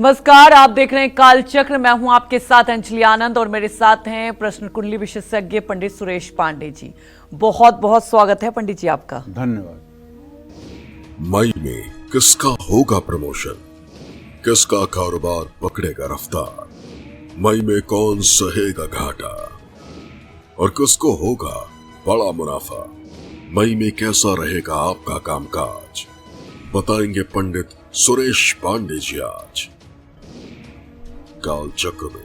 नमस्कार, आप देख रहे हैं कालचक्र। मैं हूं आपके साथ अंजलि आनंद और मेरे साथ हैं प्रश्न कुंडली विशेषज्ञ पंडित सुरेश पांडे जी। बहुत बहुत स्वागत है पंडित जी आपका। धन्यवाद। मई में किसका होगा प्रमोशन, किसका कारोबार पकड़ेगा रफ्तार, मई में कौन सहेगा घाटा और किसको होगा बड़ा मुनाफा, मई में कैसा रहेगा आपका कामकाज, बताएंगे पंडित सुरेश पांडे जी आज कालचक्र में।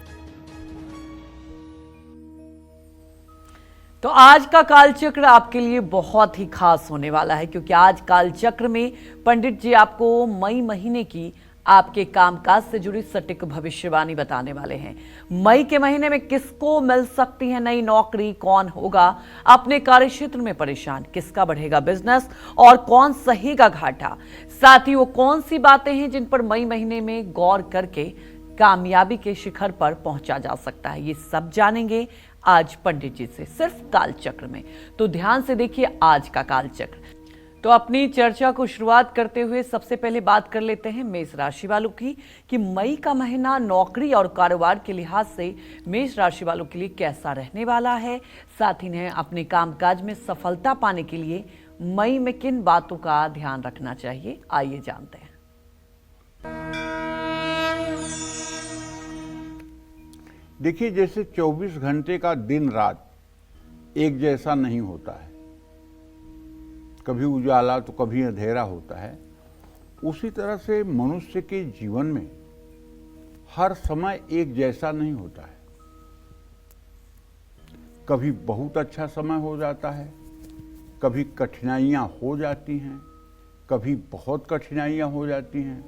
तो आज का कालचक्र आपके लिए बहुत ही खास होने वाला है, क्योंकि आज कालचक्र में पंडित जी आपको मई महीने की आपके कामकाज से जुड़ी सटीक भविष्यवाणी बताने वाले हैं। मई के महीने में किसको मिल सकती है नई नौकरी, कौन होगा अपने कार्यक्षेत्र में परेशान, किसका बढ़ेगा बिजनेस और कौन सहेगा घाटा, साथ ही वो कौन सी बातें हैं जिन पर मई महीने में गौर करके कामयाबी के शिखर पर पहुंचा जा सकता है। ये सब जानेंगे आज पंडित जी से, सिर्फ कालचक्र में। तो ध्यान से देखिए आज का कालचक्र। तो अपनी चर्चा को शुरुआत करते हुए सबसे पहले बात कर लेते हैं मेष राशि वालों की कि मई का महीना नौकरी और कारोबार के लिहाज से मेष राशि वालों के लिए कैसा रहने वाला है। साथ ही इन्हें अपने कामकाज में सफलता पाने के लिए मई में किन बातों का ध्यान रखना चाहिए, आइए जानते हैं। देखिए, जैसे 24 घंटे का दिन रात एक जैसा नहीं होता है, कभी उजाला तो कभी अंधेरा होता है, उसी तरह से मनुष्य के जीवन में हर समय एक जैसा नहीं होता है। कभी बहुत अच्छा समय हो जाता है, कभी कठिनाइयाँ हो जाती हैं, कभी बहुत कठिनाइयाँ हो जाती हैं,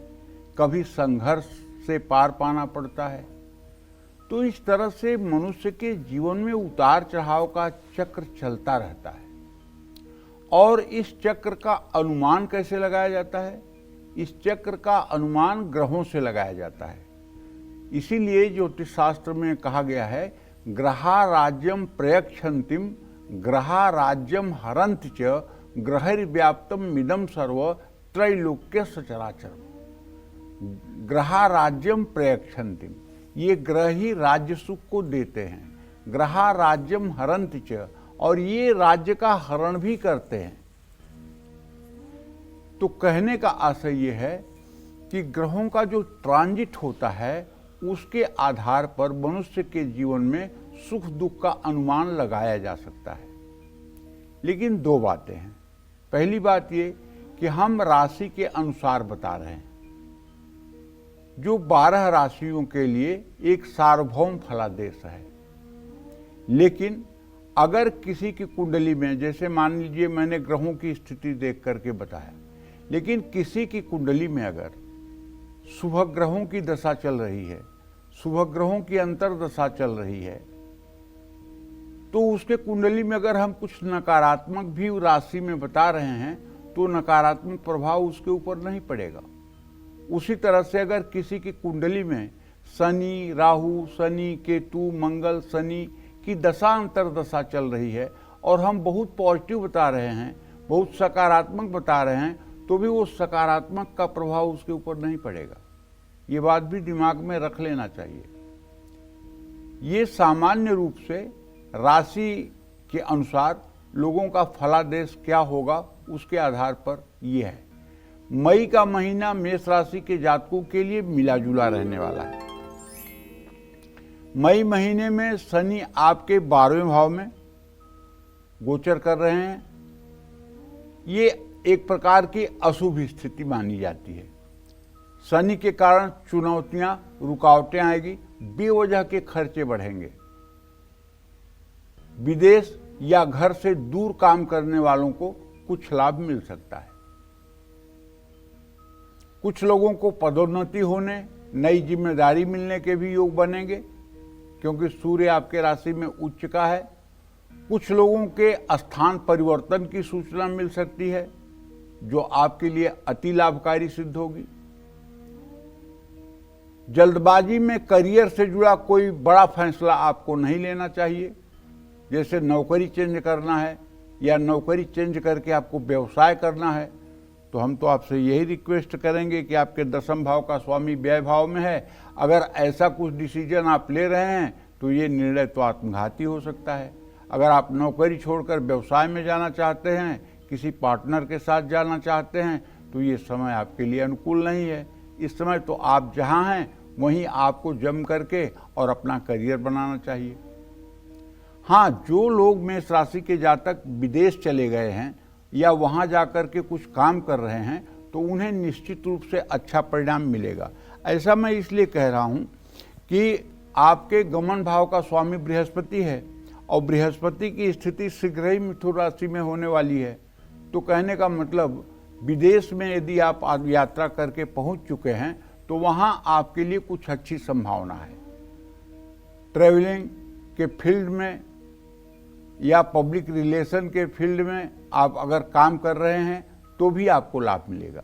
कभी संघर्ष से पार पाना पड़ता है। तो इस तरह से मनुष्य के जीवन में उतार चढ़ाव का चक्र चलता रहता है। और इस चक्र का अनुमान कैसे लगाया जाता है? इस चक्र का अनुमान ग्रहों से लगाया जाता है। इसीलिए ज्योतिष शास्त्र में कहा गया है, ग्रहा राज्यम प्रयक्षन्तिम ग्रहा राज्यम हरंत च ग्रहैर्व्याप्तम मिदम सर्व त्रैलोक्य सचराचरम। ग्रहा राज्यम प्रयक्षन्तिम, ये ग्रह ही राज्य सुख को देते हैं। ग्रहा राज्यम हरंत च, और ये राज्य का हरण भी करते हैं। तो कहने का आशय ये है कि ग्रहों का जो ट्रांजिट होता है उसके आधार पर मनुष्य के जीवन में सुख दुख का अनुमान लगाया जा सकता है। लेकिन दो बातें हैं। पहली बात ये कि हम राशि के अनुसार बता रहे हैं, जो 12 राशियों के लिए एक सार्वभौम फलादेश है। लेकिन अगर किसी की कुंडली में, जैसे मान लीजिए मैंने ग्रहों की स्थिति देख करके बताया, लेकिन किसी की कुंडली में अगर शुभ ग्रहों की दशा चल रही है, शुभ ग्रहों की अंतर्दशा चल रही है, तो उसके कुंडली में अगर हम कुछ नकारात्मक भी राशि में बता रहे हैं तो नकारात्मक प्रभाव उसके ऊपर नहीं पड़ेगा। उसी तरह से अगर किसी की कुंडली में शनि, राहु, शनि, केतु, मंगल, शनि की दशा अंतर्दशा चल रही है और हम बहुत पॉजिटिव बता रहे हैं, बहुत सकारात्मक बता रहे हैं, तो भी वो सकारात्मक का प्रभाव उसके ऊपर नहीं पड़ेगा। ये बात भी दिमाग में रख लेना चाहिए। ये सामान्य रूप से राशि के अनुसार लोगों का फलादेश क्या होगा उसके आधार पर ये है। मई का महीना मेष राशि के जातकों के लिए मिला जुला रहने वाला है। मई महीने में शनि आपके 12वें भाव में गोचर कर रहे हैं। ये एक प्रकार की अशुभ स्थिति मानी जाती है। शनि के कारण चुनौतियां, रुकावटें आएगी, बेवजह के खर्चे बढ़ेंगे। विदेश या घर से दूर काम करने वालों को कुछ लाभ मिल सकता है। कुछ लोगों को पदोन्नति होने, नई जिम्मेदारी मिलने के भी योग बनेंगे, क्योंकि सूर्य आपके राशि में उच्च का है। कुछ लोगों के स्थान परिवर्तन की सूचना मिल सकती है, जो आपके लिए अति लाभकारी सिद्ध होगी। जल्दबाजी में करियर से जुड़ा कोई बड़ा फैसला आपको नहीं लेना चाहिए। जैसे नौकरी चेंज करना है या नौकरी चेंज करके आपको व्यवसाय करना है, तो हम तो आपसे यही रिक्वेस्ट करेंगे कि आपके दसम भाव का स्वामी व्यय भाव में है, अगर ऐसा कुछ डिसीजन आप ले रहे हैं तो ये निर्णय तो आत्मघाती हो सकता है। अगर आप नौकरी छोड़कर व्यवसाय में जाना चाहते हैं, किसी पार्टनर के साथ जाना चाहते हैं, तो ये समय आपके लिए अनुकूल नहीं है। इस समय तो आप जहाँ हैं वहीं आपको जम करके और अपना करियर बनाना चाहिए। हाँ, जो लोग मेष राशि के जातक विदेश चले गए हैं या वहाँ जाकर के कुछ काम कर रहे हैं तो उन्हें निश्चित रूप से अच्छा परिणाम मिलेगा। ऐसा मैं इसलिए कह रहा हूँ कि आपके गमन भाव का स्वामी बृहस्पति है और बृहस्पति की स्थिति शीघ्र ही मिथुन राशि में होने वाली है। तो कहने का मतलब विदेश में यदि आप यात्रा करके पहुंच चुके हैं तो वहां आपके लिए कुछ अच्छी संभावना है। ट्रैवलिंग के फील्ड में या पब्लिक रिलेशन के फील्ड में आप अगर काम कर रहे हैं तो भी आपको लाभ मिलेगा।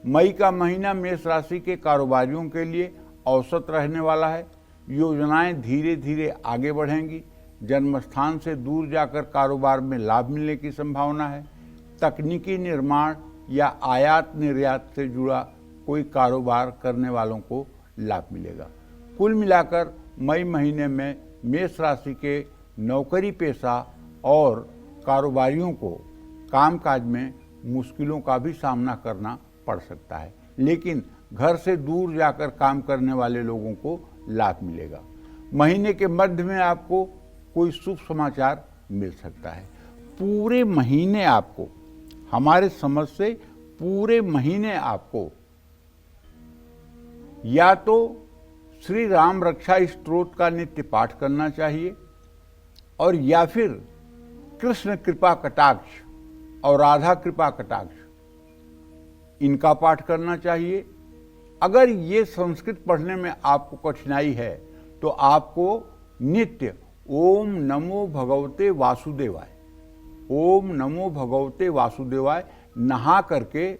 मई का महीना मेष राशि के कारोबारियों के लिए औसत रहने वाला है। योजनाएं धीरे धीरे आगे बढ़ेंगी। जन्म स्थान से दूर जाकर कारोबार में लाभ मिलने की संभावना है। तकनीकी निर्माण या आयात निर्यात से जुड़ा कोई कारोबार करने वालों को लाभ मिलेगा। कुल मिलाकर मई महीने में मेष राशि के नौकरी पेशा और कारोबारियों को कामकाज में मुश्किलों का भी सामना करना पड़ सकता है, लेकिन घर से दूर जाकर काम करने वाले लोगों को लाभ मिलेगा। महीने के मध्य में आपको कोई शुभ समाचार मिल सकता है। पूरे महीने आपको, हमारे समझ से पूरे महीने आपको या तो श्री राम रक्षा स्तोत्र का नित्य पाठ करना चाहिए और या फिर कृष्ण कृपा कटाक्ष और राधा कृपा कटाक्ष इनका पाठ करना चाहिए। अगर ये संस्कृत पढ़ने में आपको कठिनाई है तो आपको नित्य ओम नमो भगवते वासुदेवाय, ओम नमो भगवते वासुदेवाय नहा करके,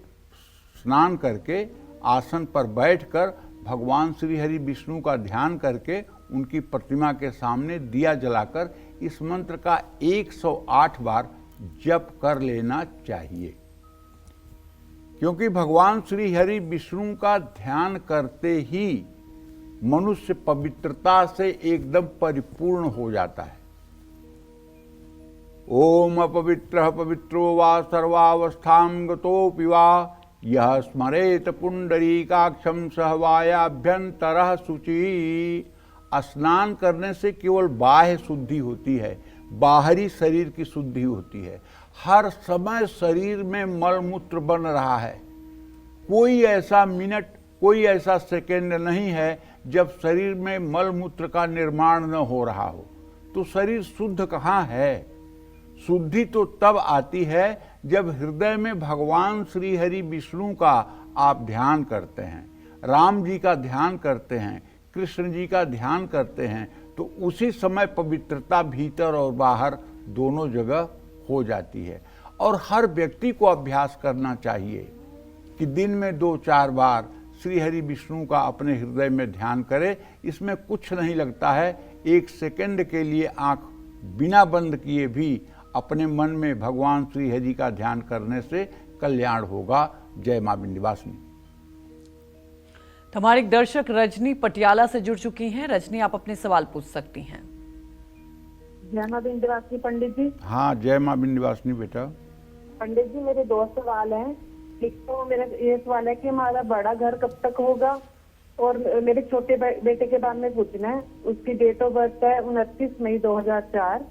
स्नान करके, आसन पर बैठकर भगवान श्री हरि विष्णु का ध्यान करके उनकी प्रतिमा के सामने दिया जलाकर इस मंत्र का 108 बार जप कर लेना चाहिए। क्योंकि भगवान श्री हरि विष्णु का ध्यान करते ही मनुष्य पवित्रता से एकदम परिपूर्ण हो जाता है। ओम अपवित्रः पवित्रो वा सर्वावस्थां गतोऽपि वा यह स्मरेत पुंडरीकाक्षं सहवायाभ्यंतरः शुचि। स्नान करने से केवल बाह्य शुद्धि होती है, बाहरी शरीर की शुद्धि होती है। हर समय शरीर में मल मूत्र बन रहा है। कोई ऐसा मिनट, कोई ऐसा सेकेंड नहीं है जब शरीर में मल मूत्र का निर्माण न हो रहा हो। तो शरीर शुद्ध कहाँ है? शुद्धि तो तब आती है जब हृदय में भगवान श्री हरि विष्णु का आप ध्यान करते हैं, राम जी का ध्यान करते हैं, कृष्ण जी का ध्यान करते हैं, तो उसी समय पवित्रता भीतर और बाहर दोनों जगह हो जाती है। और हर व्यक्ति को अभ्यास करना चाहिए कि दिन में 2-4 बार श्री हरि विष्णु का अपने हृदय में ध्यान करे। इसमें कुछ नहीं लगता है। 1 सेकंड के लिए आंख बिना बंद किए भी अपने मन में भगवान श्री हरि का ध्यान करने से कल्याण होगा। जय मां विंध्यवासिनी। तो हमारे एक दर्शक रजनी पटियाला से जुड़ चुकी हैं। रजनी, आप अपने सवाल पूछ सकती हैं। जय मां विंध्यवासिनी पंडित जी। हाँ, जय मां विंध्यवासिनी बेटा। पंडित जी, मेरे 2 सवाल हैं। एक तो मेरा ये सवाल है कि हमारा बड़ा घर कब तक होगा, और मेरे छोटे बेटे के बारे में पूछना है। उसकी डेट ऑफ बर्थ है 29 मई 2004,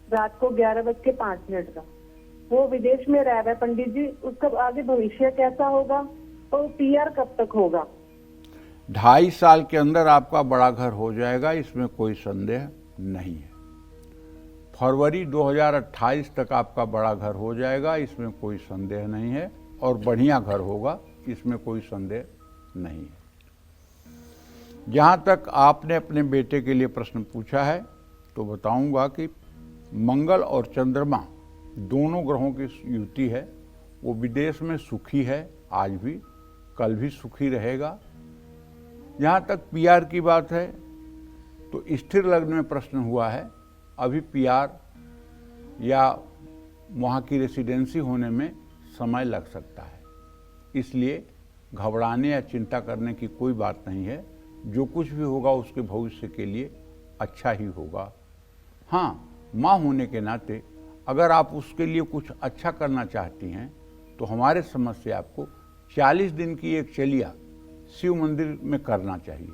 रात को 11:05 का। वो विदेश में रह रहा है पंडित जी। उसका आगे भविष्य कैसा होगा और पीआर कब तक होगा? 2.5 साल के अंदर आपका बड़ा घर हो जाएगा, इसमें कोई संदेह नहीं है। फरवरी 2028 तक आपका बड़ा घर हो जाएगा, इसमें कोई संदेह नहीं है। और बढ़िया घर होगा, इसमें कोई संदेह नहीं है। जहाँ तक आपने अपने बेटे के लिए प्रश्न पूछा है तो बताऊंगा कि मंगल और चंद्रमा दोनों ग्रहों की युति है। वो विदेश में सुखी है, आज भी, कल भी सुखी रहेगा। जहाँ तक पीआर की बात है तो स्थिर लग्न में प्रश्न हुआ है। अभी पीआर या वहाँ की रेसिडेंसी होने में समय लग सकता है। इसलिए घबराने या चिंता करने की कोई बात नहीं है। जो कुछ भी होगा उसके भविष्य के लिए अच्छा ही होगा। हाँ, माँ होने के नाते अगर आप उसके लिए कुछ अच्छा करना चाहती हैं तो हमारे समझ से आपको 40 दिन की एक चलिया शिव मंदिर में करना चाहिए।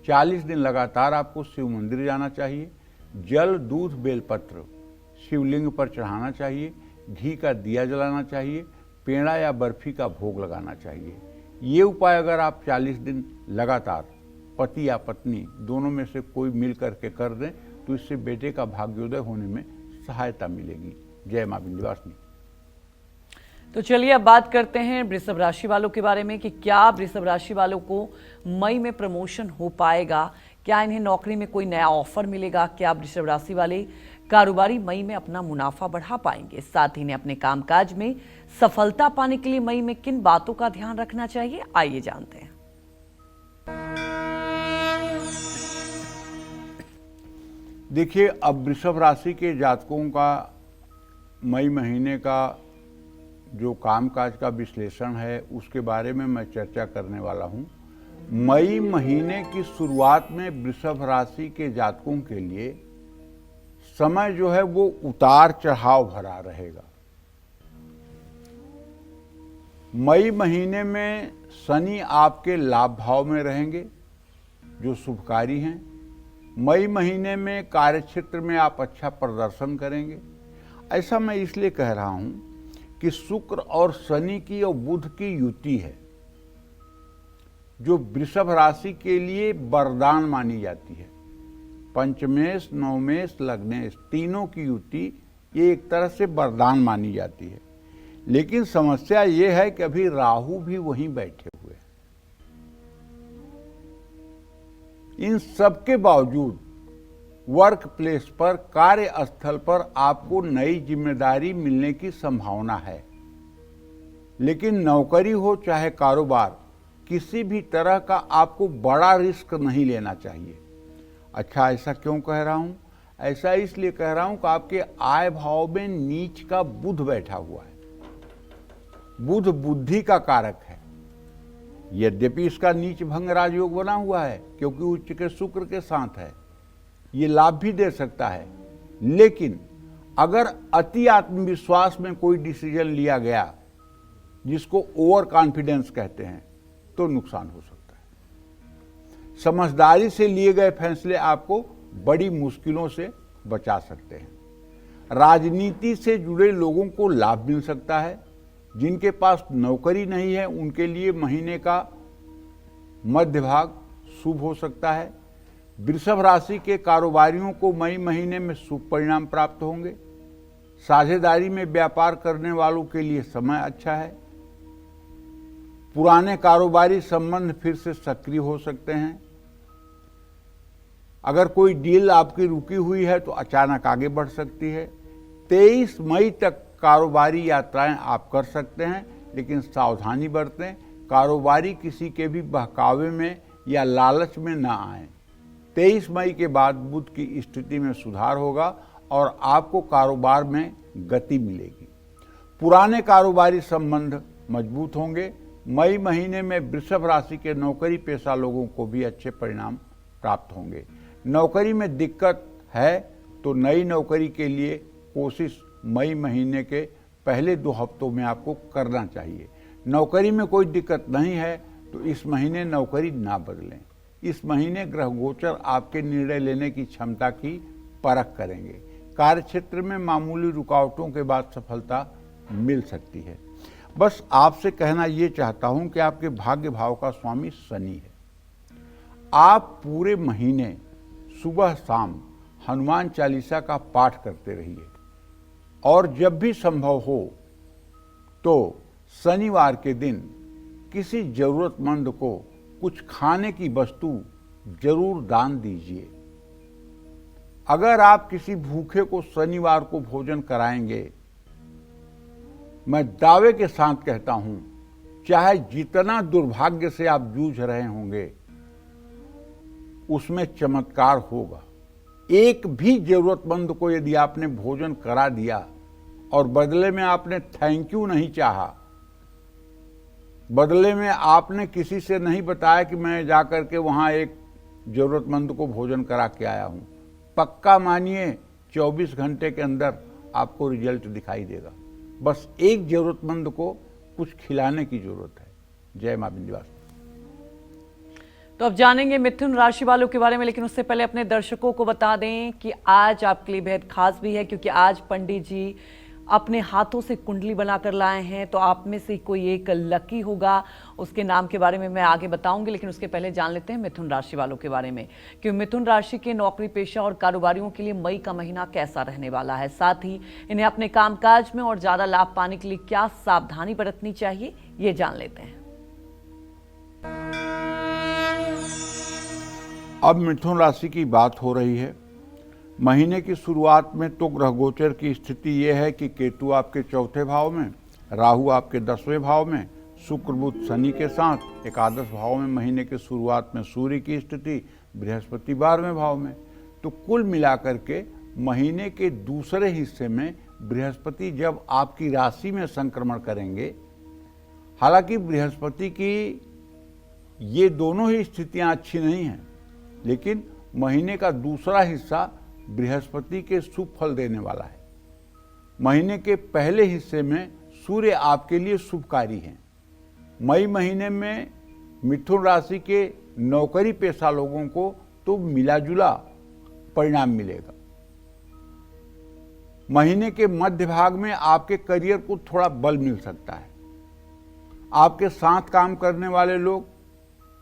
40 दिन लगातार आपको शिव मंदिर जाना चाहिए। जल, दूध, बेलपत्र शिवलिंग पर चढ़ाना चाहिए। घी का दिया जलाना चाहिए। पेड़ा या बर्फी का भोग लगाना चाहिए। ये उपाय अगर आप 40 दिन लगातार पति या पत्नी दोनों में से कोई मिल करके कर दें तो इससे बेटे का भाग्योदय होने में सहायता मिलेगी। जय मां विंध्यवासिनी। तो चलिए अब बात करते हैं वृषभ राशि वालों के बारे में कि क्या वृषभ राशि वालों को मई में प्रमोशन हो पाएगा, क्या इन्हें नौकरी में कोई नया ऑफर मिलेगा, क्या वृषभ राशि वाले कारोबारी मई में अपना मुनाफा बढ़ा पाएंगे, साथ ही इन्हें अपने कामकाज में सफलता पाने के लिए मई में किन बातों का ध्यान रखना चाहिए, आइए जानते हैं। देखिए, अब वृषभ राशि के जातकों का मई महीने का जो कामकाज का विश्लेषण है उसके बारे में मैं चर्चा करने वाला हूं। मई महीने की शुरुआत में वृषभ राशि के जातकों के लिए समय जो है वो उतार चढ़ाव भरा रहेगा। मई महीने में शनि आपके लाभ भाव में रहेंगे जो शुभकारी हैं। मई महीने में कार्यक्षेत्र में आप अच्छा प्रदर्शन करेंगे। ऐसा मैं इसलिए कह रहा हूं कि शुक्र और शनि की और बुध की युति है जो वृषभ राशि के लिए वरदान मानी जाती है। पंचमेश, नवमेश, लग्नेश तीनों की युति ये एक तरह से वरदान मानी जाती है। लेकिन समस्या ये है कि अभी राहु भी वहीं बैठे हुए हैं। इन सब के बावजूद वर्क प्लेस पर, कार्यस्थल पर आपको नई जिम्मेदारी मिलने की संभावना है। लेकिन नौकरी हो चाहे कारोबार, किसी भी तरह का आपको बड़ा रिस्क नहीं लेना चाहिए। अच्छा, ऐसा क्यों कह रहा हूं? ऐसा इसलिए कह रहा हूं कि आपके आय भाव में नीच का बुध बैठा हुआ है। बुध बुद्धि का कारक है। यद्यपि इसका नीच भंग राजयोग बना हुआ है क्योंकि उच्च के शुक्र के साथ है, ये लाभ भी दे सकता है। लेकिन अगर अति आत्मविश्वास में कोई डिसीजन लिया गया जिसको ओवर कॉन्फिडेंस कहते हैं तो नुकसान हो सकता है। समझदारी से लिए गए फैसले आपको बड़ी मुश्किलों से बचा सकते हैं। राजनीति से जुड़े लोगों को लाभ मिल सकता है। जिनके पास नौकरी नहीं है उनके लिए महीने का मध्य भाग शुभ हो सकता है। वृषभ राशि के कारोबारियों को मई महीने में शुभ परिणाम प्राप्त होंगे। साझेदारी में व्यापार करने वालों के लिए समय अच्छा है। पुराने कारोबारी संबंध फिर से सक्रिय हो सकते हैं। अगर कोई डील आपकी रुकी हुई है तो अचानक आगे बढ़ सकती है। 23 मई तक कारोबारी यात्राएं आप कर सकते हैं, लेकिन सावधानी बरतें। कारोबारी किसी के भी बहकावे में या लालच में ना आए। 23 मई के बाद बुध की स्थिति में सुधार होगा और आपको कारोबार में गति मिलेगी। पुराने कारोबारी संबंध मजबूत होंगे। मई महीने में वृषभ राशि के नौकरी पेशा लोगों को भी अच्छे परिणाम प्राप्त होंगे। नौकरी में दिक्कत है तो नई नौकरी के लिए कोशिश मई महीने के पहले 2 हफ्तों में आपको करना चाहिए। नौकरी में कोई दिक्कत नहीं है तो इस महीने नौकरी ना बदलें। इस महीने ग्रह गोचर आपके निर्णय लेने की क्षमता की परख करेंगे। कार्यक्षेत्र में मामूली रुकावटों के बाद सफलता मिल सकती है। बस आपसे कहना ये चाहता हूं कि आपके भाग्य भाव का स्वामी शनि है। आप पूरे महीने सुबह शाम हनुमान चालीसा का पाठ करते रहिए और जब भी संभव हो तो शनिवार के दिन किसी जरूरतमंद को कुछ खाने की वस्तु जरूर दान दीजिए। अगर आप किसी भूखे को शनिवार को भोजन कराएंगे, मैं दावे के साथ कहता हूं, चाहे जितना दुर्भाग्य से आप जूझ रहे होंगे उसमें चमत्कार होगा। एक भी जरूरतमंद को यदि आपने भोजन करा दिया और बदले में आपने थैंक यू नहीं चाहा बदले में आपने किसी से नहीं बताया कि मैं जाकर के वहाँ एक ज़रूरतमंद को भोजन करा के आया हूँ। पक्का मानिए 24 घंटे के अंदर आपको रिजल्ट दिखाई देगा। बस एक ज़रूरतमंद को कुछ खिलाने की ज़रूरत है। जय मां विंध्यवासिनी। तो अब जानेंगे मिथुन राशि वालों के बारे में, लेकिन उससे पहले अपने दर्शकों को बता दें कि आज आपके लिए बेहद खास भी है, क्योंकि आज पंडित जी अपने हाथों से कुंडली बनाकर लाए हैं। तो आप में से कोई एक लकी होगा, उसके नाम के बारे में मैं आगे बताऊंगी, लेकिन उसके पहले जान लेते हैं मिथुन राशि वालों के बारे में कि मिथुन राशि के नौकरी पेशा और कारोबारियों के लिए मई का महीना कैसा रहने वाला है, साथ ही इन्हें अपने कामकाज में और ज्यादा लाभ पाने के लिए क्या सावधानी बरतनी चाहिए, ये जान लेते हैं। अब मिथुन राशि की बात हो रही है। महीने की शुरुआत में तो ग्रह गोचर की स्थिति यह है कि केतु आपके चौथे भाव में, राहु आपके 10वें भाव में, शुक्र बुध शनि के साथ एकादश भाव में महीने की शुरुआत में सूर्य की स्थिति, बृहस्पति 12वें भाव में। तो कुल मिलाकर के महीने के दूसरे हिस्से में बृहस्पति जब आपकी राशि में संक्रमण करेंगे, हालांकि बृहस्पति की ये दोनों ही स्थितियां अच्छी नहीं हैं, लेकिन महीने का दूसरा हिस्सा बृहस्पति के शुभ फल देने वाला है। महीने के पहले हिस्से में सूर्य आपके लिए शुभकारी हैं। मई महीने में मिथुन राशि के नौकरी पेशा लोगों को तो मिला जुला परिणाम मिलेगा। महीने के मध्य भाग में आपके करियर को थोड़ा बल मिल सकता है। आपके साथ काम करने वाले लोग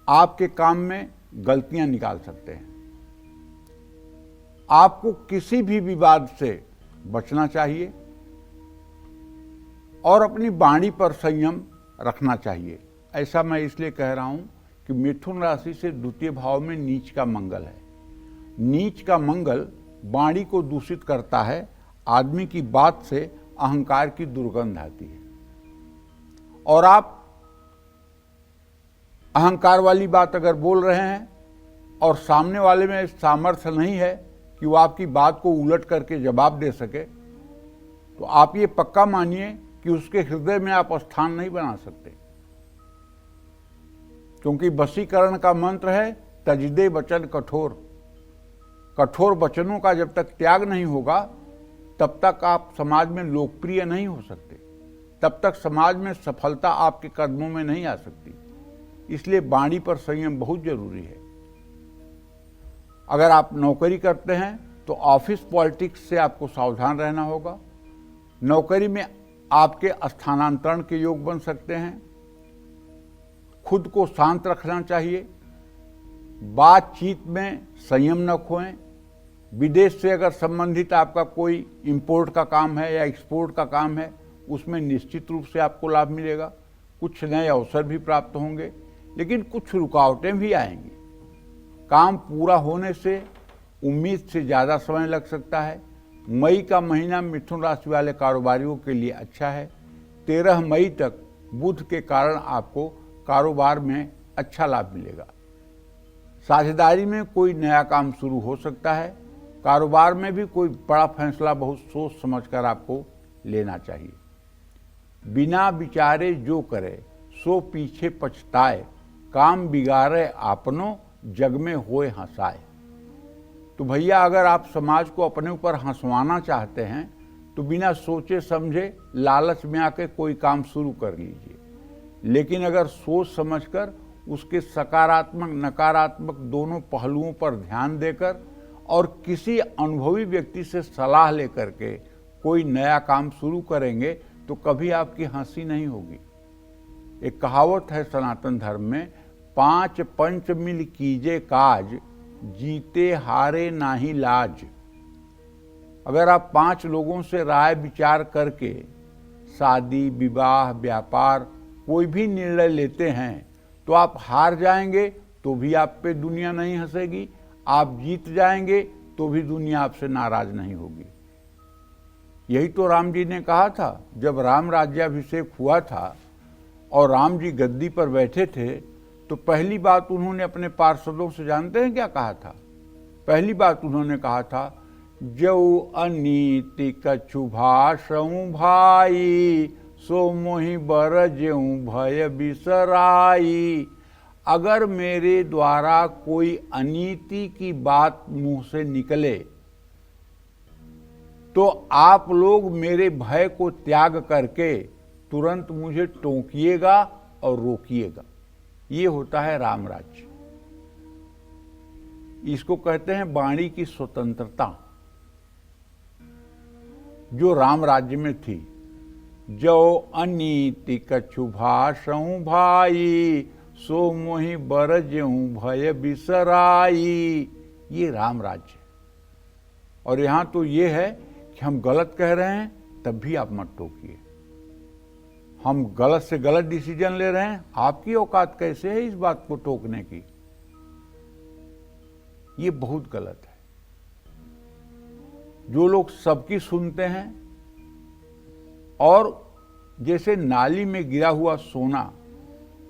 आपके काम में गलतियां निकाल सकते हैं। आपको किसी भी विवाद से बचना चाहिए और अपनी वाणी पर संयम रखना चाहिए। ऐसा मैं इसलिए कह रहा हूं कि मिथुन राशि से द्वितीय भाव में नीच का मंगल है। नीच का मंगल वाणी को दूषित करता है। आदमी की बात से अहंकार की दुर्गंध आती है और आप अहंकार वाली बात अगर बोल रहे हैं और सामने वाले में सामर्थ्य नहीं है कि वो आपकी बात को उलट करके जवाब दे सके, तो आप ये पक्का मानिए कि उसके हृदय में आप स्थान नहीं बना सकते। क्योंकि वशीकरण का मंत्र है तजदे वचन कठोर। कठोर वचनों का जब तक त्याग नहीं होगा तब तक आप समाज में लोकप्रिय नहीं हो सकते, तब तक समाज में सफलता आपके कदमों में नहीं आ सकती। इसलिए वाणी पर संयम बहुत जरूरी है। अगर आप नौकरी करते हैं तो ऑफिस पॉलिटिक्स से आपको सावधान रहना होगा। नौकरी में आपके स्थानांतरण के योग बन सकते हैं। खुद को शांत रखना चाहिए। बातचीत में संयम न खोएं। विदेश से अगर संबंधित आपका कोई इंपोर्ट का काम है या एक्सपोर्ट का काम है, उसमें निश्चित रूप से आपको लाभ मिलेगा। कुछ नए अवसर भी प्राप्त होंगे, लेकिन कुछ रुकावटें भी आएंगी। काम पूरा होने से उम्मीद से ज़्यादा समय लग सकता है। मई का महीना मिथुन राशि वाले कारोबारियों के लिए अच्छा है। 13 मई तक बुध के कारण आपको कारोबार में अच्छा लाभ मिलेगा। साझेदारी में कोई नया काम शुरू हो सकता है। कारोबार में भी कोई बड़ा फैसला बहुत सोच समझकर आपको लेना चाहिए। बिना विचारे जो करे सो पीछे पछताए, काम बिगाड़े आपनों जग में होए हंसाए। तो भैया अगर आप समाज को अपने ऊपर हंसवाना चाहते हैं तो बिना सोचे समझे लालच में आके कोई काम शुरू कर लीजिए। लेकिन अगर सोच समझकर उसके सकारात्मक नकारात्मक दोनों पहलुओं पर ध्यान देकर और किसी अनुभवी व्यक्ति से सलाह लेकर के कोई नया काम शुरू करेंगे तो कभी आपकी हंसी नहीं होगी। एक कहावत है सनातन धर्म में, 5 पंच मिल कीजे काज, जीते हारे नाही लाज। अगर आप 5 लोगों से राय विचार करके शादी विवाह व्यापार कोई भी निर्णय लेते हैं तो आप हार जाएंगे तो भी आप पे दुनिया नहीं हंसेगी, आप जीत जाएंगे तो भी दुनिया आपसे नाराज नहीं होगी। यही तो राम जी ने कहा था जब राम राज्याभिषेक हुआ था और राम जी गद्दी पर बैठे थे, तो पहली बात उन्होंने अपने पार्षदों से जानते हैं क्या कहा था? पहली बात उन्होंने कहा था, जऊ अनीति कछु भाषऊ भाई, सो मोहि बर जेऊ भय बिसराई। अगर मेरे द्वारा कोई अनीति की बात मुंह से निकले तो आप लोग मेरे भय को त्याग करके तुरंत मुझे टोकिएगा और रोकिएगा। ये होता है राम राज्य। इसको कहते हैं वाणी की स्वतंत्रता, जो राम राज्य में थी। जो अनीति कछु भाषऊ भाई, सो मोहि बर जेऊ भय बिसराई। ये राम राज्य है। और यहां तो ये है कि हम गलत कह रहे हैं तब भी आप मत टोकिए। हम गलत से गलत डिसीजन ले रहे हैं, आपकी औकात कैसे है इस बात को टोकने की? ये बहुत गलत है। जो लोग सबकी सुनते हैं और जैसे नाली में गिरा हुआ सोना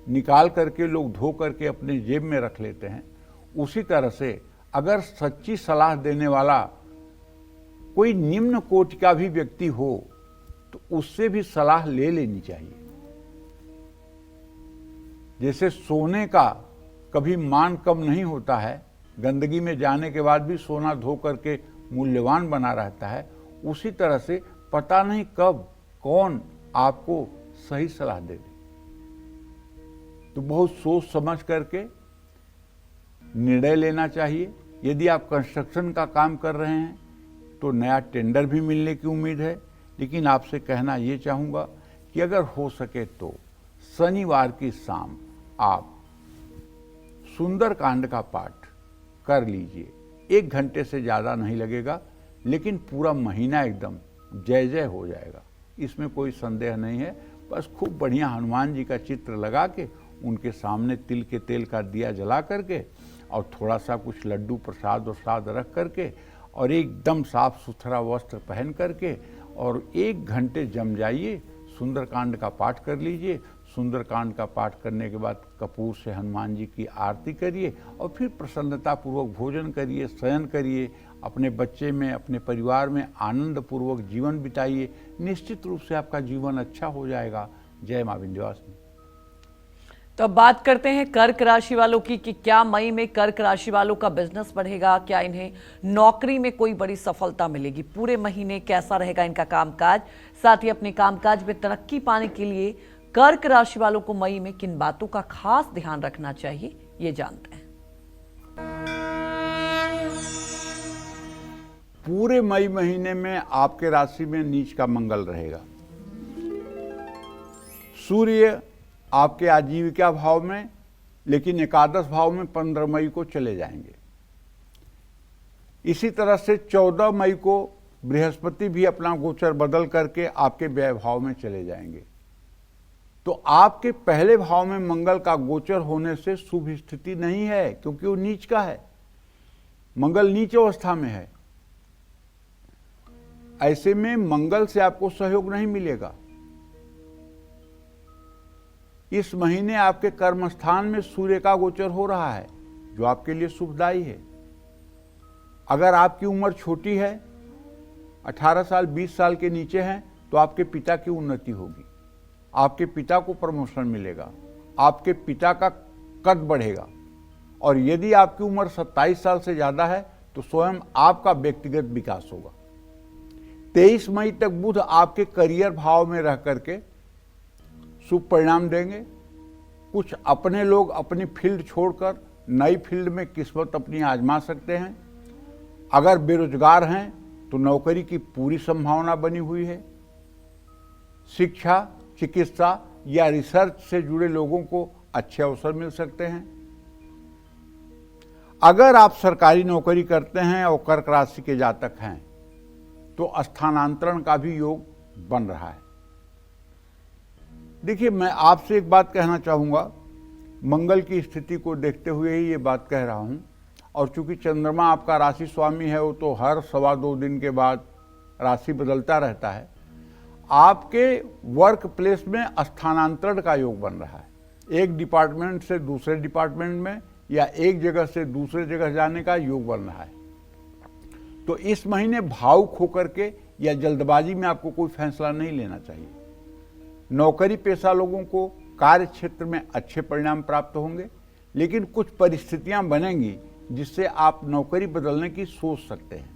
निकाल करके लोग धो करके अपने जेब में रख लेते हैं, उसी तरह से अगर सच्ची सलाह देने वाला कोई निम्न कोटि का भी व्यक्ति हो तो उससे भी सलाह ले लेनी चाहिए। जैसे सोने का कभी मान कम नहीं होता है, गंदगी में जाने के बाद भी सोना धो करके मूल्यवान बना रहता है, उसी तरह से पता नहीं कब कौन आपको सही सलाह दे दे। तो बहुत सोच समझ करके निर्णय लेना चाहिए। यदि आप कंस्ट्रक्शन का काम कर रहे हैं तो नया टेंडर भी मिलने की उम्मीद है, लेकिन आपसे कहना ये चाहूँगा कि अगर हो सके तो शनिवार की शाम आप सुंदरकांड का पाठ कर लीजिए। 1 घंटे से ज़्यादा नहीं लगेगा, लेकिन पूरा महीना एकदम जय जय हो जाएगा, इसमें कोई संदेह नहीं है। बस खूब बढ़िया हनुमान जी का चित्र लगा के उनके सामने तिल के तेल का दिया जला करके और थोड़ा सा कुछ लड्डू प्रसाद रख करके और एकदम साफ सुथरा वस्त्र पहन करके और 1 घंटे जम जाइए, सुंदरकांड का पाठ कर लीजिए। सुंदरकांड का पाठ करने के बाद कपूर से हनुमान जी की आरती करिए और फिर प्रसन्नतापूर्वक भोजन करिए, शयन करिए, अपने बच्चे में, अपने परिवार में आनंद पूर्वक जीवन बिताइए। निश्चित रूप से आपका जीवन अच्छा हो जाएगा। जय मां विंध्यवासिनी। तो अब बात करते हैं कर्क राशि वालों की कि क्या मई में कर्क राशि वालों का बिजनेस बढ़ेगा, क्या इन्हें नौकरी में कोई बड़ी सफलता मिलेगी, पूरे महीने कैसा रहेगा इनका कामकाज, साथ ही अपने कामकाज में तरक्की पाने के लिए कर्क राशि वालों को मई में किन बातों का खास ध्यान रखना चाहिए, ये जानते हैं। पूरे मई महीने में आपके राशि में नीच का मंगल रहेगा। सूर्य आपके आजीविका भाव में, लेकिन एकादश भाव में 15 मई को चले जाएंगे। इसी तरह से 14 मई को बृहस्पति भी अपना गोचर बदल करके आपके व्यय भाव में चले जाएंगे। तो आपके पहले भाव में मंगल का गोचर होने से शुभ स्थिति नहीं है, क्योंकि वो नीच का है। मंगल नीच अवस्था में है। ऐसे में मंगल से आपको सहयोग नहीं मिलेगा। इस महीने आपके कर्म स्थान में सूर्य का गोचर हो रहा है, जो आपके लिए शुभदायी है। अगर आपकी उम्र छोटी है, 18 साल 20 साल के नीचे हैं, तो आपके पिता की उन्नति होगी, आपके पिता को प्रमोशन मिलेगा, आपके पिता का कद बढ़ेगा। और यदि आपकी उम्र 27 साल से ज़्यादा है तो स्वयं आपका व्यक्तिगत विकास होगा। 23 मई तक बुध आपके करियर भाव में रह करके शुभ परिणाम देंगे। कुछ अपने लोग अपनी फील्ड छोड़कर नई फील्ड में किस्मत अपनी आजमा सकते हैं। अगर बेरोजगार हैं तो नौकरी की पूरी संभावना बनी हुई है। शिक्षा, चिकित्सा या रिसर्च से जुड़े लोगों को अच्छे अवसर मिल सकते हैं। अगर आप सरकारी नौकरी करते हैं और कर्क राशि के जातक हैं तो स्थानांतरण का भी योग बन रहा है। देखिए, मैं आपसे एक बात कहना चाहूँगा, मंगल की स्थिति को देखते हुए ही ये बात कह रहा हूँ। और चूंकि चंद्रमा आपका राशि स्वामी है, वो तो हर 2.25 दिन के बाद राशि बदलता रहता है। आपके वर्क प्लेस में स्थानांतरण का योग बन रहा है। एक डिपार्टमेंट से दूसरे डिपार्टमेंट में या एक जगह से दूसरे जगह जाने का योग बन रहा है। तो इस महीने भावुक होकर के या जल्दबाजी में आपको कोई फैसला नहीं लेना चाहिए। नौकरी पेशा लोगों को कार्य क्षेत्र में अच्छे परिणाम प्राप्त होंगे, लेकिन कुछ परिस्थितियां बनेंगी जिससे आप नौकरी बदलने की सोच सकते हैं।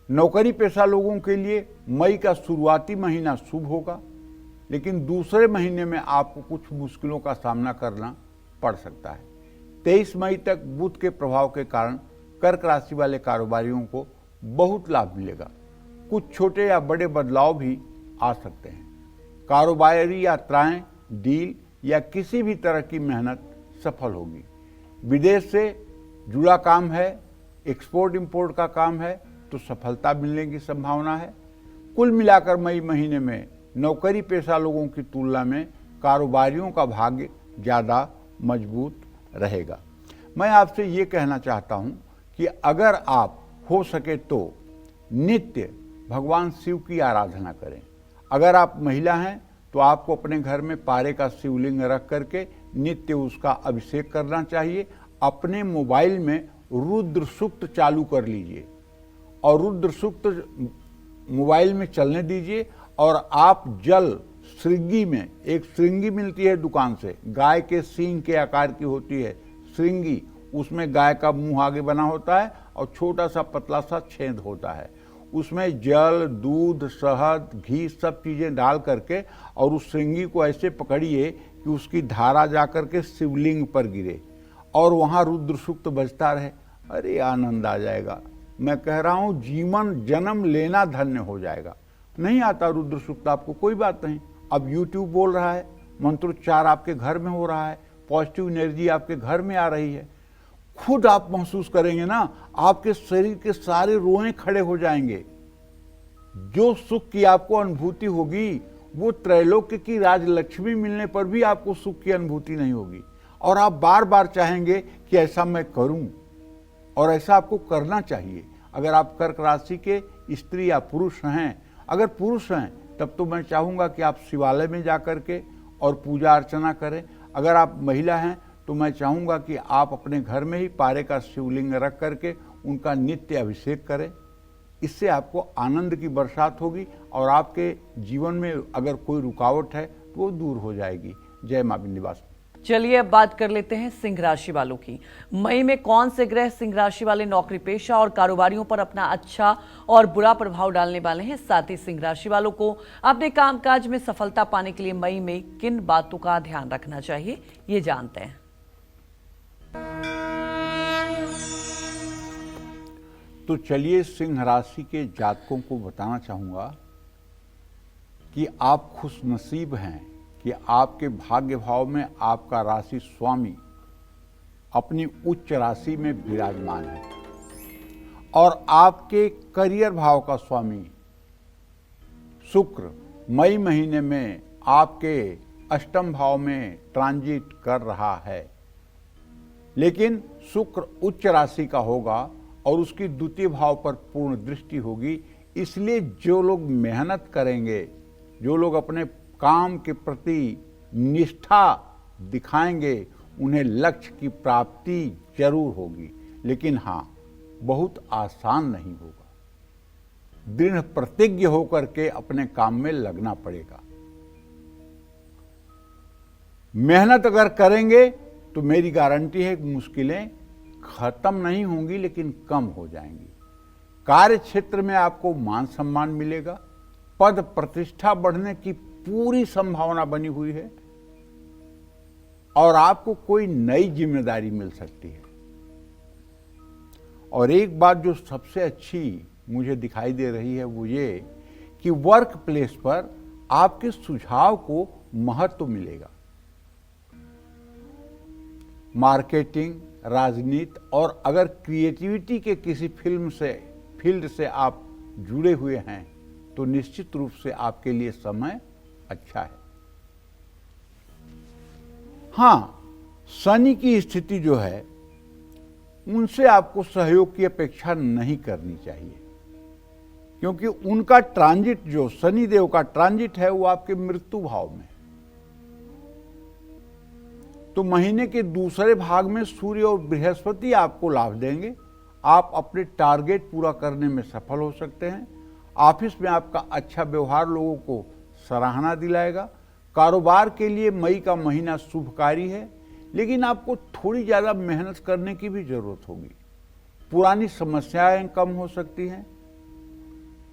नौकरी पेशा लोगों के लिए मई का शुरुआती महीना शुभ होगा, लेकिन दूसरे महीने में आपको कुछ मुश्किलों का सामना करना पड़ सकता है। 23 मई तक बुध के प्रभाव के कारण कर्क राशि वाले कारोबारियों को बहुत लाभ मिलेगा। कुछ छोटे या बड़े बदलाव भी आ सकते हैं। कारोबारी यात्राएं, डील या किसी भी तरह की मेहनत सफल होगी। विदेश से जुड़ा काम है, एक्सपोर्ट इंपोर्ट का काम है तो सफलता मिलने की संभावना है। कुल मिलाकर मई महीने में नौकरी पेशा लोगों की तुलना में कारोबारियों का भाग्य ज़्यादा मजबूत रहेगा। मैं आपसे ये कहना चाहता हूँ कि अगर आप हो सके तो नित्य भगवान शिव की आराधना करें। अगर आप महिला हैं तो आपको अपने घर में पारे का शिवलिंग रख करके नित्य उसका अभिषेक करना चाहिए। अपने मोबाइल में रुद्र सूक्त चालू कर लीजिए और रुद्र सूक्त मोबाइल में चलने दीजिए और आप जल श्रृंगी में, एक श्रृंगी मिलती है दुकान से, गाय के सींग के आकार की होती है श्रृंगी, उसमें गाय का मुंह आगे बना होता है और छोटा सा पतला सा छेद होता है। उसमें जल, दूध, शहद, घी सब चीज़ें डाल करके और उस श्रृंगी को ऐसे पकड़िए कि उसकी धारा जाकर के शिवलिंग पर गिरे और वहाँ रुद्र सूक्त बजता रहे। अरे आनंद आ जाएगा। मैं कह रहा हूँ जीवन जन्म लेना धन्य हो जाएगा। नहीं आता रुद्र सूक्त आपको, कोई बात नहीं। अब यूट्यूब बोल रहा है, मंत्रोच्चार आपके घर में हो रहा है, पॉजिटिव एनर्जी आपके घर में आ रही है। खुद आप महसूस करेंगे ना, आपके शरीर के सारे रोए खड़े हो जाएंगे। जो सुख की आपको अनुभूति होगी वो त्रैलोक्य की राजलक्ष्मी मिलने पर भी आपको सुख की अनुभूति नहीं होगी और आप बार बार चाहेंगे कि ऐसा मैं करूं, और ऐसा आपको करना चाहिए। अगर आप कर्क राशि के स्त्री या पुरुष हैं, अगर पुरुष हैं तब तो मैं चाहूँगा कि आप शिवालय में जा कर के और पूजा अर्चना करें। अगर आप महिला हैं तो मैं चाहूँगा कि आप अपने घर में ही पारे का शिवलिंग रख करके उनका नित्य अभिषेक करें। इससे आपको आनंद की बरसात होगी और आपके जीवन में अगर कोई रुकावट है तो वो दूर हो जाएगी। जय मां विंध्यवासिनी। चलिए अब बात कर लेते हैं सिंह राशि वालों की। मई में कौन से ग्रह सिंह राशि वाले नौकरी पेशा और कारोबारियों पर अपना अच्छा और बुरा प्रभाव डालने वाले हैं। साथ ही सिंह राशि वालों को अपने कामकाज में सफलता पाने के लिए मई में किन बातों का ध्यान रखना चाहिए, ये जानते हैं। तो चलिए सिंह राशि के जातकों को बताना चाहूँगा कि आप खुशनसीब हैं कि आपके भाग्य भाव में आपका राशि स्वामी अपनी उच्च राशि में विराजमान है और आपके करियर भाव का स्वामी शुक्र मई महीने में आपके अष्टम भाव में ट्रांजिट कर रहा है। लेकिन शुक्र उच्च राशि का होगा और उसकी द्वितीय भाव पर पूर्ण दृष्टि होगी। इसलिए जो लोग मेहनत करेंगे, जो लोग अपने काम के प्रति निष्ठा दिखाएंगे, उन्हें लक्ष्य की प्राप्ति जरूर होगी। लेकिन हाँ, बहुत आसान नहीं होगा। दृढ़ प्रतिज्ञ होकर के अपने काम में लगना पड़ेगा। मेहनत अगर करेंगे तो मेरी गारंटी है कि मुश्किलें खत्म नहीं होंगी लेकिन कम हो जाएंगी। कार्य क्षेत्र में आपको मान सम्मान मिलेगा, पद प्रतिष्ठा बढ़ने की पूरी संभावना बनी हुई है और आपको कोई नई जिम्मेदारी मिल सकती है। और एक बात जो सबसे अच्छी मुझे दिखाई दे रही है वो ये कि वर्क प्लेस पर आपके सुझाव को महत्व मिलेगा। मार्केटिंग, राजनीति और अगर क्रिएटिविटी के किसी फील्ड से आप जुड़े हुए हैं तो निश्चित रूप से आपके लिए समय अच्छा है। हाँ, शनि की स्थिति जो है उनसे आपको सहयोग की अपेक्षा नहीं करनी चाहिए, क्योंकि उनका ट्रांजिट, जो शनि देव का ट्रांजिट है, वो आपके मृत्यु भाव में। तो महीने के दूसरे भाग में सूर्य और बृहस्पति आपको लाभ देंगे। आप अपने टारगेट पूरा करने में सफल हो सकते हैं। ऑफिस में आपका अच्छा व्यवहार लोगों को सराहना दिलाएगा। कारोबार के लिए मई का महीना शुभकारी है, लेकिन आपको थोड़ी ज़्यादा मेहनत करने की भी ज़रूरत होगी। पुरानी समस्याएं कम हो सकती हैं।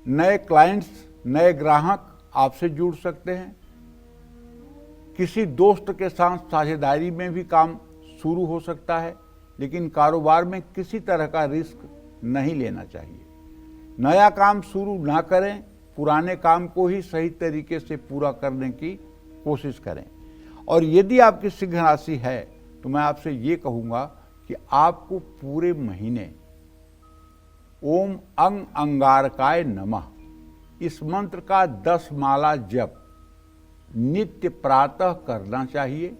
नए क्लाइंट्स, नए ग्राहक आपसे जुड़ सकते हैं। किसी दोस्त के साथ साझेदारी में भी काम शुरू हो सकता है, लेकिन कारोबार में किसी तरह का रिस्क नहीं लेना चाहिए। नया काम शुरू ना करें, पुराने काम को ही सही तरीके से पूरा करने की कोशिश करें। और यदि आपकी सिंह राशि है तो मैं आपसे ये कहूँगा कि आपको पूरे महीने ओम अंग अंगारकाय नमः इस मंत्र का 10 माला जप नित्य प्रातः करना चाहिए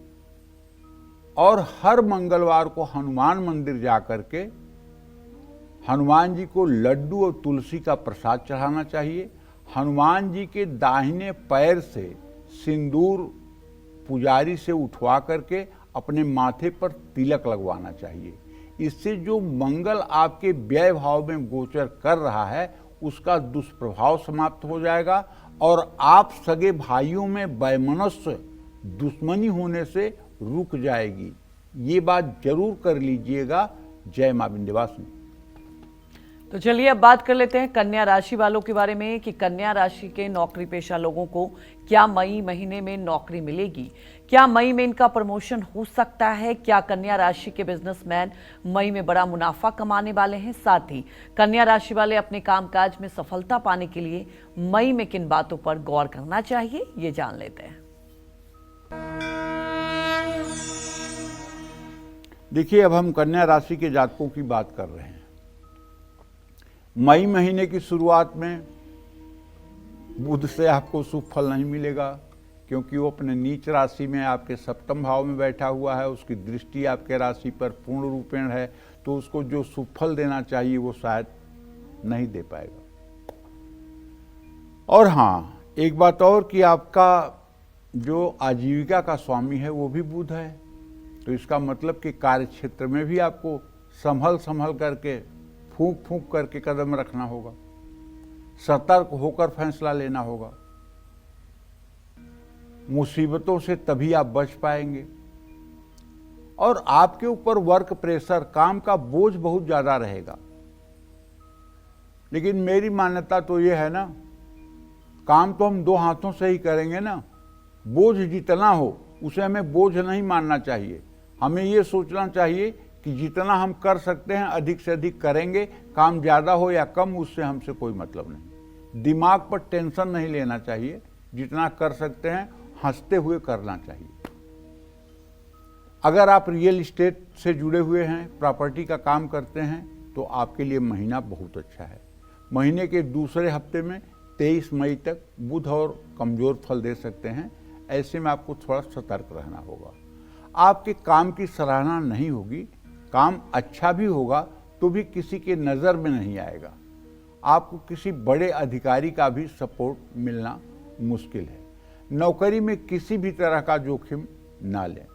और हर मंगलवार को हनुमान मंदिर जाकर के हनुमान जी को लड्डू और तुलसी का प्रसाद चढ़ाना चाहिए। हनुमान जी के दाहिने पैर से सिंदूर पुजारी से उठवा करके अपने माथे पर तिलक लगवाना चाहिए। इससे जो मंगल आपके व्यय भाव में गोचर कर रहा है उसका दुष्प्रभाव समाप्त हो जाएगा और आप सगे भाइयों में वैमनस्य दुश्मनी होने से रुक जाएगी। ये बात जरूर कर लीजिएगा। जय मां विंध्यवासिनी। तो चलिए अब बात कर लेते हैं कन्या राशि वालों के बारे में कि कन्या राशि के नौकरी पेशा लोगों को क्या मई महीने में नौकरी मिलेगी, क्या मई में इनका प्रमोशन हो सकता है, क्या कन्या राशि के बिजनेसमैन मई में बड़ा मुनाफा कमाने वाले हैं। साथ ही कन्या राशि वाले अपने कामकाज में सफलता पाने के लिए मई में किन बातों पर गौर करना चाहिए, ये जान लेते हैं। देखिए, अब हम कन्या राशि के जातकों की बात कर रहे हैं। मई महीने की शुरुआत में बुध से आपको शुभ फल नहीं मिलेगा, क्योंकि वो अपने नीच राशि में आपके सप्तम भाव में बैठा हुआ है। उसकी दृष्टि आपके राशि पर पूर्ण रूपेण है, तो उसको जो शुभ फल देना चाहिए वो शायद नहीं दे पाएगा। और हाँ, एक बात और कि आपका जो आजीविका का स्वामी है वो भी बुध है, तो इसका मतलब कि कार्य क्षेत्र में भी आपको संभल संभल करके फूंक फूंक करके कदम रखना होगा, सतर्क होकर फैसला लेना होगा। मुसीबतों से तभी आप बच पाएंगे। और आपके ऊपर वर्क प्रेशर, काम का बोझ बहुत ज्यादा रहेगा। लेकिन मेरी मान्यता तो यह है ना, काम तो हम 2 हाथों से ही करेंगे ना। बोझ जितना हो उसे हमें बोझ नहीं मानना चाहिए। हमें ये सोचना चाहिए कि जितना हम कर सकते हैं अधिक से अधिक करेंगे। काम ज़्यादा हो या कम उससे हमसे कोई मतलब नहीं। दिमाग पर टेंशन नहीं लेना चाहिए। जितना कर सकते हैं हंसते हुए करना चाहिए। अगर आप रियल एस्टेट से जुड़े हुए हैं, प्रॉपर्टी का काम करते हैं, तो आपके लिए महीना बहुत अच्छा है। महीने के दूसरे हफ्ते में 23 मई तक बुध और कमज़ोर फल दे सकते हैं। ऐसे में आपको थोड़ा सतर्क रहना होगा। आपके काम की सराहना नहीं होगी। काम अच्छा भी होगा तो भी किसी के नज़र में नहीं आएगा। आपको किसी बड़े अधिकारी का भी सपोर्ट मिलना मुश्किल है। नौकरी में किसी भी तरह का जोखिम ना लें।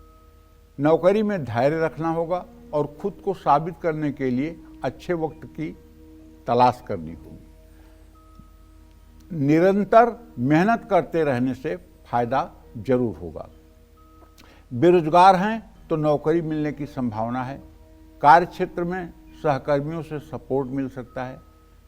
नौकरी में धैर्य रखना होगा और खुद को साबित करने के लिए अच्छे वक्त की तलाश करनी होगी। निरंतर मेहनत करते रहने से फायदा जरूर होगा। बेरोजगार हैं तो नौकरी मिलने की संभावना है। कार्य क्षेत्र में सहकर्मियों से सपोर्ट मिल सकता है।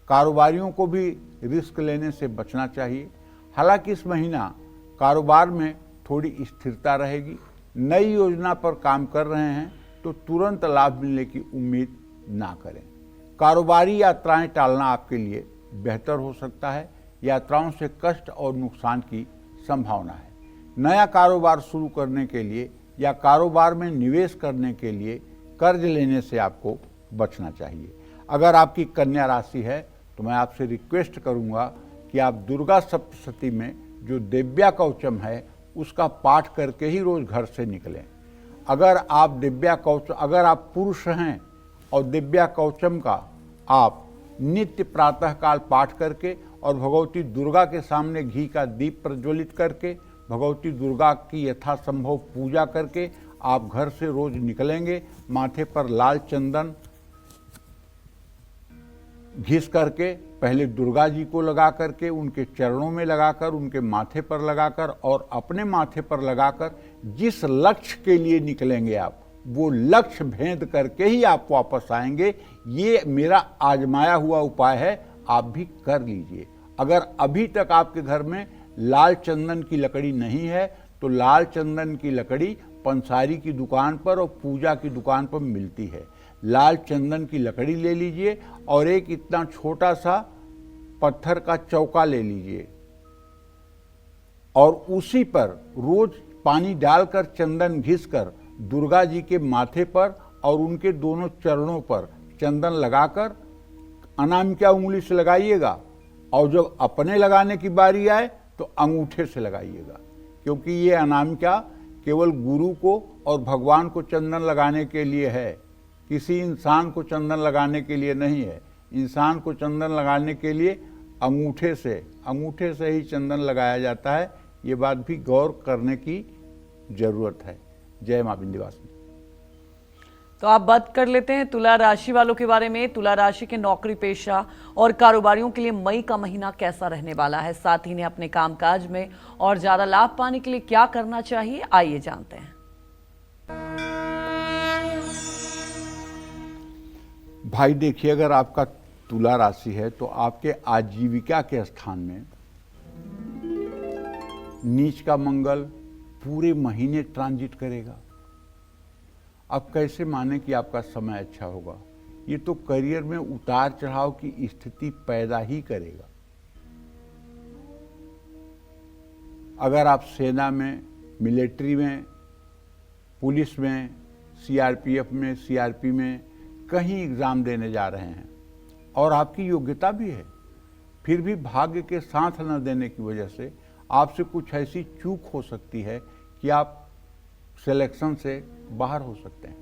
कारोबारियों को भी रिस्क लेने से बचना चाहिए। हालांकि इस महीना कारोबार में थोड़ी स्थिरता रहेगी। नई योजना पर काम कर रहे हैं तो तुरंत लाभ मिलने की उम्मीद ना करें। कारोबारी यात्राएं टालना आपके लिए बेहतर हो सकता है। यात्राओं से कष्ट और नुकसान की संभावना है। नया कारोबार शुरू करने के लिए या कारोबार में निवेश करने के लिए कर्ज लेने से आपको बचना चाहिए। अगर आपकी कन्या राशि है तो मैं आपसे रिक्वेस्ट करूंगा कि आप दुर्गा सप्तशती में जो दिव्या कवचम है उसका पाठ करके ही रोज घर से निकलें। अगर आप पुरुष हैं और दिव्या कवचम का आप नित्य प्रातःकाल पाठ करके और भगवती दुर्गा के सामने घी का दीप प्रज्वलित करके भगवती दुर्गा की यथासंभव पूजा करके आप घर से रोज निकलेंगे, माथे पर लाल चंदन घिस करके पहले दुर्गा जी को लगा करके, उनके चरणों में लगाकर, उनके माथे पर लगाकर और अपने माथे पर लगाकर जिस लक्ष्य के लिए निकलेंगे आप, वो लक्ष्य भेद करके ही आप वापस आएंगे। ये मेरा आजमाया हुआ उपाय है, आप भी कर लीजिए। अगर अभी तक आपके घर में लाल चंदन की लकड़ी नहीं है तो लाल चंदन की लकड़ी पंसारी की दुकान पर और पूजा की दुकान पर मिलती है। लाल चंदन की लकड़ी ले लीजिए और एक इतना छोटा सा पत्थर का चौका ले लीजिए और उसी पर रोज पानी डालकर चंदन घिसकर दुर्गा जी के माथे पर और उनके दोनों चरणों पर चंदन लगाकर अनामिका उंगली से लगाइएगा और जब अपने लगाने की बारी आए तो अंगूठे से लगाइएगा, क्योंकि ये अनामिका केवल गुरु को और भगवान को चंदन लगाने के लिए है, किसी इंसान को चंदन लगाने के लिए नहीं है। इंसान को चंदन लगाने के लिए अंगूठे से ही चंदन लगाया जाता है। ये बात भी गौर करने की जरूरत है। जय मां विंध्यवासिनी। तो आप बात कर लेते हैं तुला राशि वालों के बारे में। तुला राशि के नौकरी पेशा और कारोबारियों के लिए मई का महीना कैसा रहने वाला है, साथ ही इन्हें अपने कामकाज में और ज्यादा लाभ पाने के लिए क्या करना चाहिए, आइए जानते हैं। भाई देखिए, अगर आपका तुला राशि है तो आपके आजीविका के स्थान में नीच का मंगल पूरे महीने ट्रांजिट करेगा। अब कैसे माने कि आपका समय अच्छा होगा? ये तो करियर में उतार चढ़ाव की स्थिति पैदा ही करेगा। अगर आप सेना में, मिलिट्री में, पुलिस में, सीआरपीएफ में, सीआरपी में कहीं एग्जाम देने जा रहे हैं और आपकी योग्यता भी है, फिर भी भाग्य के साथ न देने की वजह से आपसे कुछ ऐसी चूक हो सकती है कि आप सिलेक्शन से बाहर हो सकते हैं।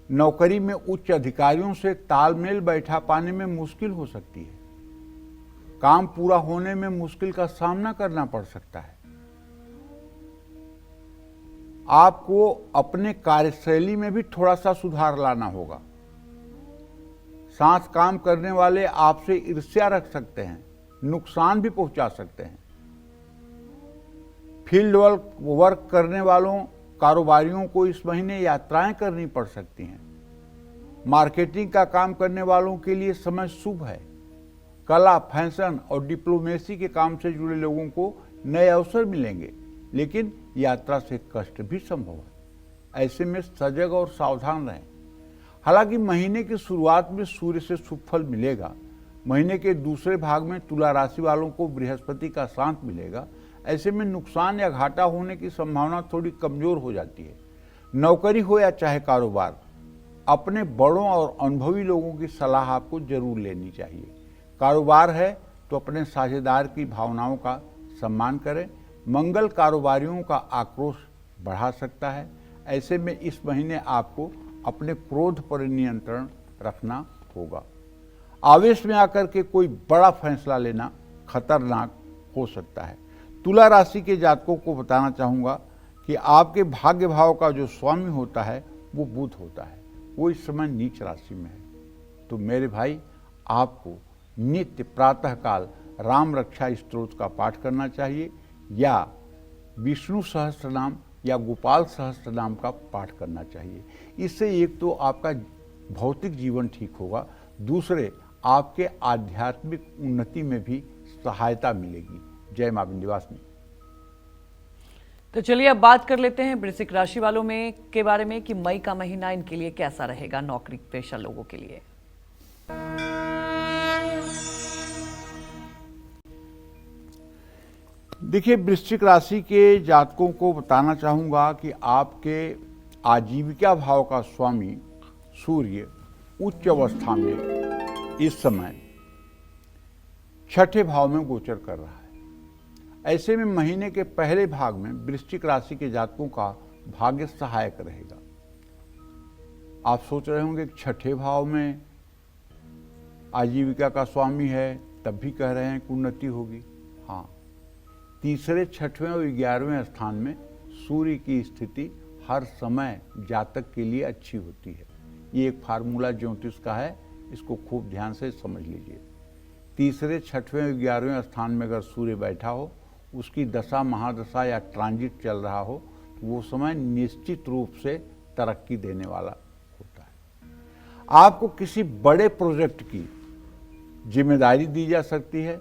नौकरी में उच्च अधिकारियों से तालमेल बैठा पाने में मुश्किल हो सकती है। काम पूरा होने में मुश्किल का सामना करना पड़ सकता है। आपको अपने कार्यशैली में भी थोड़ा सा सुधार लाना होगा। साथ काम करने वाले आपसे ईर्ष्या रख सकते हैं, नुकसान भी पहुंचा सकते हैं। फील्ड वर्क करने वालों, कारोबारियों को इस महीने यात्राएं करनी पड़ सकती हैं। मार्केटिंग का काम करने वालों के लिए समय शुभ है। कला, फैशन और डिप्लोमेसी के काम से जुड़े लोगों को नए अवसर मिलेंगे, लेकिन यात्रा से कष्ट भी संभव है। ऐसे में सजग और सावधान रहें। हालांकि महीने की शुरुआत में सूर्य से शुभ फल मिलेगा। महीने के दूसरे भाग में तुला राशि वालों को बृहस्पति का साथ मिलेगा। ऐसे में नुकसान या घाटा होने की संभावना थोड़ी कमजोर हो जाती है। नौकरी हो या चाहे कारोबार, अपने बड़ों और अनुभवी लोगों की सलाह आपको जरूर लेनी चाहिए। कारोबार है तो अपने साझेदार की भावनाओं का सम्मान करें। मंगल कारोबारियों का आक्रोश बढ़ा सकता है। ऐसे में इस महीने आपको अपने क्रोध पर नियंत्रण रखना होगा। आवेश में आकर के कोई बड़ा फैसला लेना खतरनाक हो सकता है। तुला राशि के जातकों को बताना चाहूँगा कि आपके भाग्य भाव का जो स्वामी होता है वो बुध होता है। वो इस समय नीच राशि में है। तो मेरे भाई, आपको नित्य प्रातःकाल राम रक्षा स्तोत्र का पाठ करना चाहिए या विष्णु सहस्त्र नाम या गोपाल सहस्त्र नाम का पाठ करना चाहिए। इससे एक तो आपका भौतिक जीवन ठीक होगा, दूसरे आपके आध्यात्मिक उन्नति में भी सहायता मिलेगी। जय मां विंध्यवासिनी। तो चलिए अब बात कर लेते हैं वृश्चिक राशि वालों में के बारे में कि मई का महीना इनके लिए कैसा रहेगा, नौकरी पेशा लोगों के लिए। देखिए, वृश्चिक राशि के जातकों को बताना चाहूँगा कि आपके आजीविका भाव का स्वामी सूर्य उच्च अवस्था में इस समय छठे भाव में गोचर कर रहा है। ऐसे में महीने के पहले भाग में वृश्चिक राशि के जातकों का भाग्य सहायक रहेगा। आप सोच रहे होंगे कि छठे भाव में आजीविका का स्वामी है, तब भी कह रहे हैं कि उन्नति होगी। हाँ, तीसरे, छठवें और 11वें स्थान में सूर्य की स्थिति हर समय जातक के लिए अच्छी होती है। ये एक फार्मूला ज्योतिष का है, इसको खूब ध्यान से समझ लीजिए। तीसरे, छठवें, 11वें स्थान में अगर सूर्य बैठा हो, उसकी दशा, महादशा या ट्रांजिट चल रहा हो, तो वो समय निश्चित रूप से तरक्की देने वाला होता है। आपको किसी बड़े प्रोजेक्ट की जिम्मेदारी दी जा सकती है।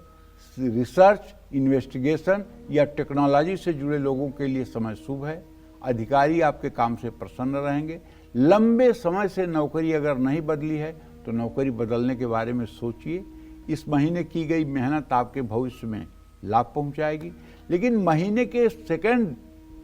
रिसर्च, इन्वेस्टिगेशन या टेक्नोलॉजी से जुड़े लोगों के लिए समय शुभ है। अधिकारी आपके काम से प्रसन्न रहेंगे। लंबे समय से नौकरी अगर नहीं बदली है तो नौकरी बदलने के बारे में सोचिए। इस महीने की गई मेहनत आपके भविष्य में लाभ पहुंचाएगी। लेकिन महीने के सेकंड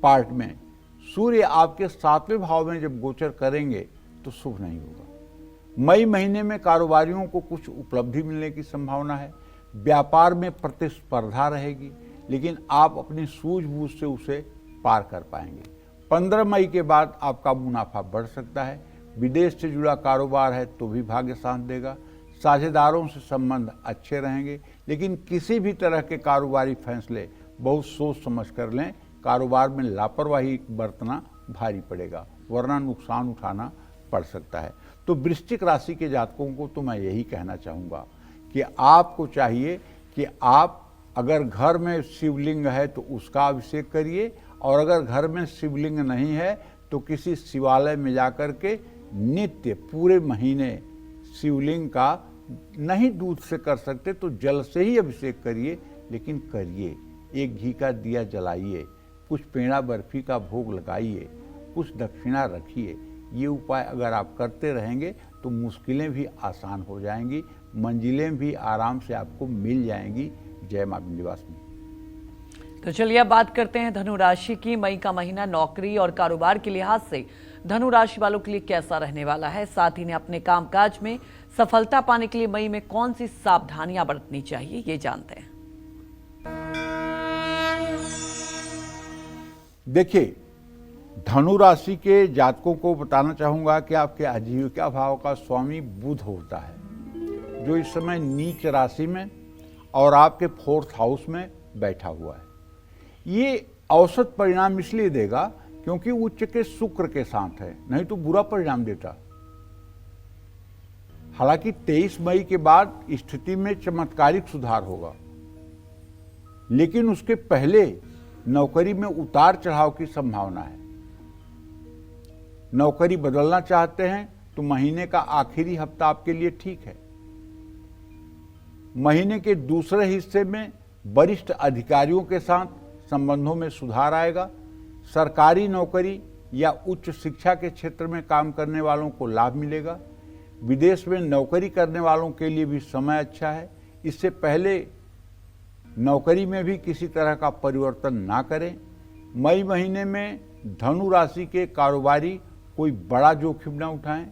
पार्ट में सूर्य आपके 7वें भाव में जब गोचर करेंगे तो शुभ नहीं होगा। मई महीने में कारोबारियों को कुछ उपलब्धि मिलने की संभावना है। व्यापार में प्रतिस्पर्धा रहेगी, लेकिन आप अपनी सूझबूझ से उसे पार कर पाएंगे। 15 मई के बाद आपका मुनाफा बढ़ सकता है। विदेश से जुड़ा कारोबार है तो भी भाग्य साथ देगा। साझेदारों से संबंध अच्छे रहेंगे, लेकिन किसी भी तरह के कारोबारी फैसले बहुत सोच समझ कर लें। कारोबार में लापरवाही बरतना भारी पड़ेगा, वरना नुकसान उठाना पड़ सकता है। तो वृश्चिक राशि के जातकों को तो मैं यही कहना चाहूँगा कि आपको चाहिए कि आप अगर घर में शिवलिंग है तो उसका अभिषेक करिए, और अगर घर में शिवलिंग नहीं है तो किसी शिवालय में जाकर के नित्य पूरे महीने शिवलिंग का, नहीं दूध से कर सकते तो जल से ही अभिषेक करिए, लेकिन करिए। एक घी का दिया जलाइए, कुछ पेड़ा बर्फी का भोग लगाइए, कुछ दक्षिणा रखिए। ये उपाय अगर आप करते रहेंगे तो मुश्किलें भी आसान हो जाएंगी, मंजिलें भी आराम से आपको मिल जाएंगी। जय मां विंध्यवासिनी। तो चलिए अब बात करते हैं धनु राशि की। मई का महीना नौकरी और कारोबार के लिहाज से धनु राशि वालों के लिए कैसा रहने वाला है, साथ ही अपने कामकाज में सफलता पाने के लिए मई में कौन सी सावधानियां बरतनी चाहिए, ये जानते हैं। देखिए, धनु राशि के जातकों को बताना चाहूंगा कि आपके आजीविका भाव का स्वामी बुध होता है, जो इस समय नीच राशि में और आपके 4th हाउस में बैठा हुआ है। ये औसत परिणाम इसलिए देगा क्योंकि उच्च के शुक्र के साथ है, नहीं तो बुरा परिणाम देता। हालांकि 23 मई के बाद स्थिति में चमत्कारिक सुधार होगा, लेकिन उसके पहले नौकरी में उतार चढ़ाव की संभावना है। नौकरी बदलना चाहते हैं तो महीने का आखिरी हफ्ता आपके लिए ठीक है। महीने के दूसरे हिस्से में वरिष्ठ अधिकारियों के साथ संबंधों में सुधार आएगा। सरकारी नौकरी या उच्च शिक्षा के क्षेत्र में काम करने वालों को लाभ मिलेगा। विदेश में नौकरी करने वालों के लिए भी समय अच्छा है। इससे पहले नौकरी में भी किसी तरह का परिवर्तन ना करें। मई महीने में धनु राशि के कारोबारी कोई बड़ा जोखिम ना उठाएं।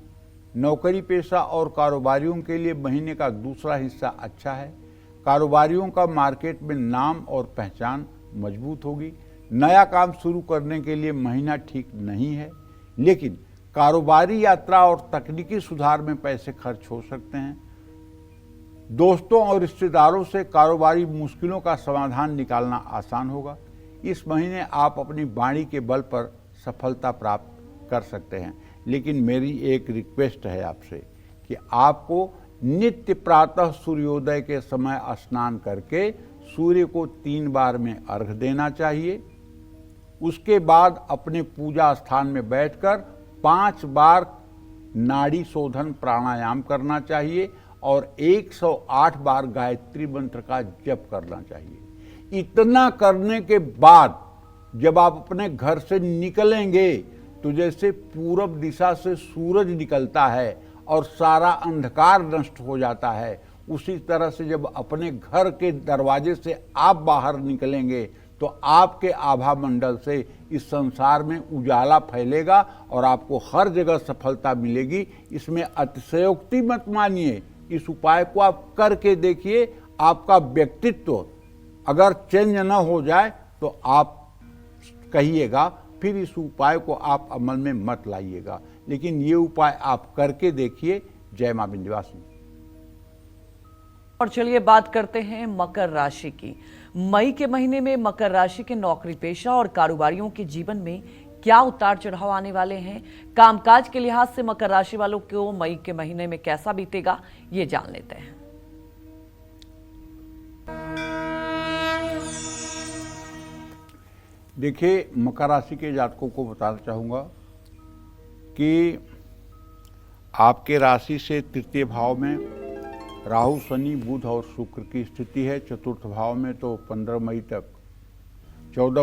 नौकरी पेशा और कारोबारियों के लिए महीने का दूसरा हिस्सा अच्छा है। कारोबारियों का मार्केट में नाम और पहचान मजबूत होगी। नया काम शुरू करने के लिए महीना ठीक नहीं है, लेकिन कारोबारी यात्रा और तकनीकी सुधार में पैसे खर्च हो सकते हैं। दोस्तों और रिश्तेदारों से कारोबारी मुश्किलों का समाधान निकालना आसान होगा। इस महीने आप अपनी वाणी के बल पर सफलता प्राप्त कर सकते हैं, लेकिन मेरी एक रिक्वेस्ट है आपसे कि आपको नित्य प्रातः सूर्योदय के समय स्नान करके सूर्य को 3 बार में अर्घ देना चाहिए। उसके बाद अपने पूजा स्थान में बैठकर 5 बार नाड़ी शोधन प्राणायाम करना चाहिए और 108 बार गायत्री मंत्र का जप करना चाहिए। इतना करने के बाद जब आप अपने घर से निकलेंगे तो जैसे पूरब दिशा से सूरज निकलता है और सारा अंधकार नष्ट हो जाता है, उसी तरह से जब अपने घर के दरवाजे से आप बाहर निकलेंगे तो आपके आभा मंडल से इस संसार में उजाला फैलेगा और आपको हर जगह सफलता मिलेगी। इसमें अतिशयोक्ति मत मानिए, इस उपाय को आप करके देखिए। आपका व्यक्तित्व अगर चेंज न हो जाए तो आप कहिएगा, फिर इस उपाय को आप अमल में मत लाइएगा, लेकिन ये उपाय आप करके देखिए। जय मां विंध्यवासिनी। और चलिए बात करते हैं मकर राशि की। मई के महीने में मकर राशि के नौकरी पेशा और कारोबारियों के जीवन में क्या उतार चढ़ाव आने वाले हैं, कामकाज के लिहाज से मकर राशि वालों को मई के महीने में कैसा बीतेगा, ये जान लेते हैं। देखिए, मकर राशि के जातकों को बताना चाहूँगा कि आपके राशि से तृतीय भाव में राहु, शनि, बुध और शुक्र की स्थिति है। चतुर्थ भाव में तो 14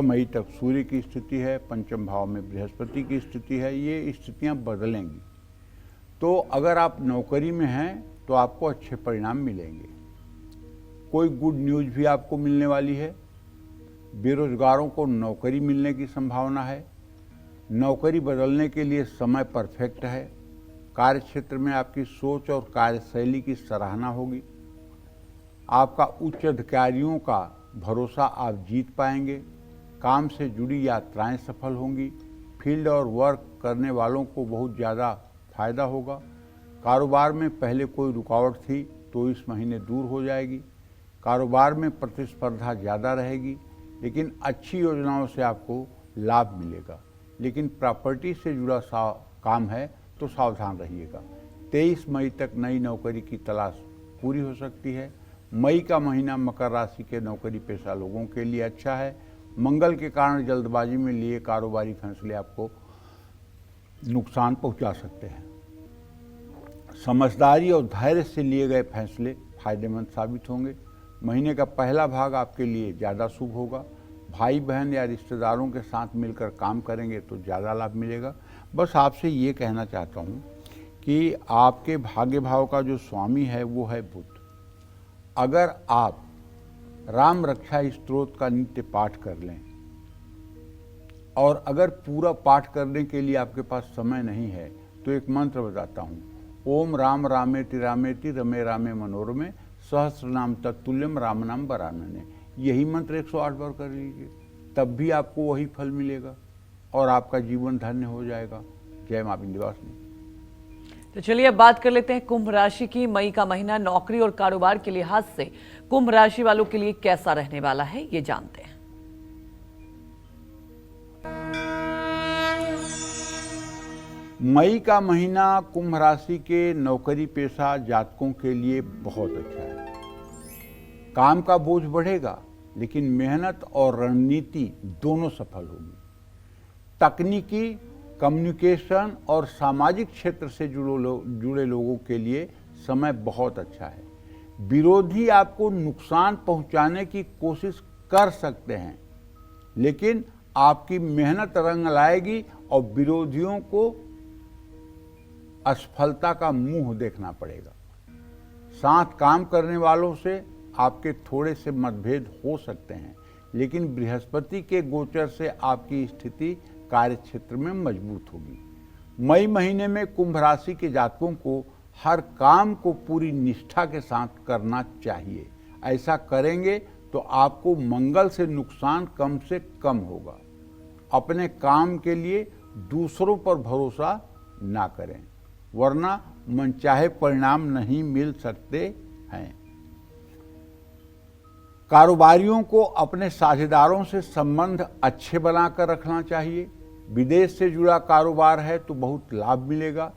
मई तक सूर्य की स्थिति है। पंचम भाव में बृहस्पति की स्थिति है। ये स्थितियाँ बदलेंगी। तो अगर आप नौकरी में हैं तो आपको अच्छे परिणाम मिलेंगे। कोई गुड न्यूज़ भी आपको मिलने वाली है। बेरोजगारों को नौकरी मिलने की संभावना है। नौकरी बदलने के लिए समय परफेक्ट है। कार्य क्षेत्र में आपकी सोच और कार्यशैली की सराहना होगी। आपका उच्च अधिकारियों का भरोसा आप जीत पाएंगे। काम से जुड़ी यात्राएं सफल होंगी। फील्ड और वर्क करने वालों को बहुत ज़्यादा फायदा होगा। कारोबार में पहले कोई रुकावट थी तो इस महीने दूर हो जाएगी। कारोबार में प्रतिस्पर्धा ज़्यादा रहेगी, लेकिन अच्छी योजनाओं से आपको लाभ मिलेगा। लेकिन प्रॉपर्टी से जुड़ा काम है तो सावधान रहिएगा। 23 मई तक नई नौकरी की तलाश पूरी हो सकती है। मई का महीना मकर राशि के नौकरी पेशा लोगों के लिए अच्छा है। मंगल के कारण जल्दबाजी में लिए कारोबारी फैसले आपको नुकसान पहुंचा सकते हैं। समझदारी और धैर्य से लिए गए फैसले फायदेमंद साबित होंगे। महीने का पहला भाग आपके लिए ज़्यादा शुभ होगा। भाई बहन या रिश्तेदारों के साथ मिलकर काम करेंगे तो ज़्यादा लाभ मिलेगा। बस आपसे ये कहना चाहता हूँ कि आपके भाग्य भाव का जो स्वामी है वो है बुध। अगर आप राम रक्षा स्तोत्र का नित्य पाठ कर लें, और अगर पूरा पाठ करने के लिए आपके पास समय नहीं है तो एक मंत्र बताता हूँ। ओम राम रामेति रामेति रमे रामे मनोरमे सहस्र नाम तत्तुल्यम राम नाम वरानने। यही मंत्र 108 बार कर लीजिए, तब भी आपको वही फल मिलेगा और आपका जीवन धन्य हो जाएगा। जय मां विंध्यवासिनी। तो चलिए अब बात कर लेते हैं कुंभ राशि की। मई का महीना नौकरी और कारोबार के लिहाज से कुंभ राशि वालों के लिए कैसा रहने वाला है, ये जानते हैं। मई का महीना कुंभ राशि के नौकरी पेशा जातकों के लिए बहुत अच्छा है। काम का बोझ बढ़ेगा, लेकिन मेहनत और रणनीति दोनों सफल होगी। तकनीकी, कम्युनिकेशन और सामाजिक क्षेत्र से जुड़े लोगों के लिए समय बहुत अच्छा है। विरोधी आपको नुकसान पहुंचाने की कोशिश कर सकते हैं, लेकिन आपकी मेहनत रंग लाएगी और विरोधियों को असफलता का मुंह देखना पड़ेगा। साथ काम करने वालों से आपके थोड़े से मतभेद हो सकते हैं, लेकिन बृहस्पति के गोचर से आपकी स्थिति कार्य क्षेत्र में मजबूत होगी। मई महीने में कुंभ राशि के जातकों को हर काम को पूरी निष्ठा के साथ करना चाहिए। ऐसा करेंगे तो आपको मंगल से नुकसान कम से कम होगा। अपने काम के लिए दूसरों पर भरोसा ना करें, वरना मनचाहे परिणाम नहीं मिल सकते हैं। कारोबारियों को अपने साझेदारों से संबंध अच्छे बनाकर रखना चाहिए। विदेश से जुड़ा कारोबार है तो बहुत लाभ मिलेगा।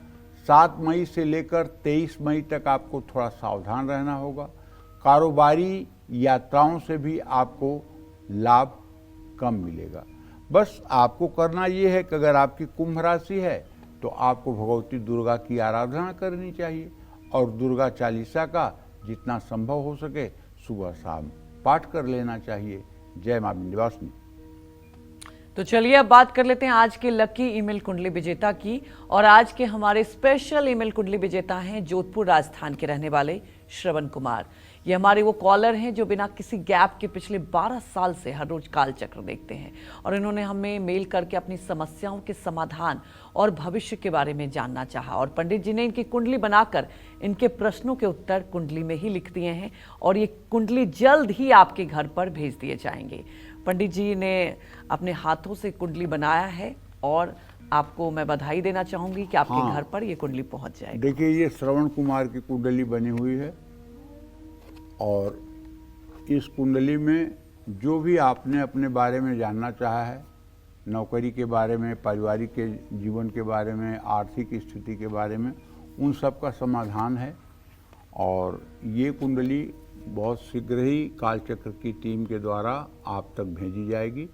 7 मई से लेकर 23 मई तक आपको थोड़ा सावधान रहना होगा। कारोबारी यात्राओं से भी आपको लाभ कम मिलेगा। बस आपको करना ये है कि अगर आपकी कुंभ राशि है तो आपको भगवती दुर्गा की आराधना करनी चाहिए और दुर्गा चालीसा का जितना संभव हो सके सुबह शाम पाठ कर लेना चाहिए। जय मां विंध्यवासिनी। तो चलिए अब बात कर लेते हैं आज के लकी ईमेल कुंडली विजेता की। और आज के हमारे स्पेशल ईमेल कुंडली विजेता हैं जोधपुर राजस्थान के रहने वाले श्रवण कुमार। ये हमारे वो कॉलर हैं जो बिना किसी गैप के पिछले 12 साल से हर रोज काल चक्र देखते हैं, और इन्होंने हमें मेल करके अपनी समस्याओं के समाधान और भविष्य के बारे में जानना चाहा। और पंडित जी ने इनकी कुंडली बनाकर इनके प्रश्नों के उत्तर कुंडली में ही लिख दिए हैं, और ये कुंडली जल्द ही आपके घर पर भेज दिए जाएंगे। पंडित जी ने अपने हाथों से कुंडली बनाया है और आपको मैं बधाई देना चाहूंगी कि आपके घर पर ये कुंडली पहुंच जाएगी। देखिए, ये श्रवण कुमार की कुंडली बनी हुई है, और इस कुंडली में जो भी आपने अपने बारे में जानना चाहा है, नौकरी के बारे में, पारिवारिक के जीवन के बारे में, आर्थिक स्थिति के बारे में, उन सब का समाधान है। और ये कुंडली बहुत शीघ्र ही कालचक्र की टीम के द्वारा आप तक भेजी जाएगी।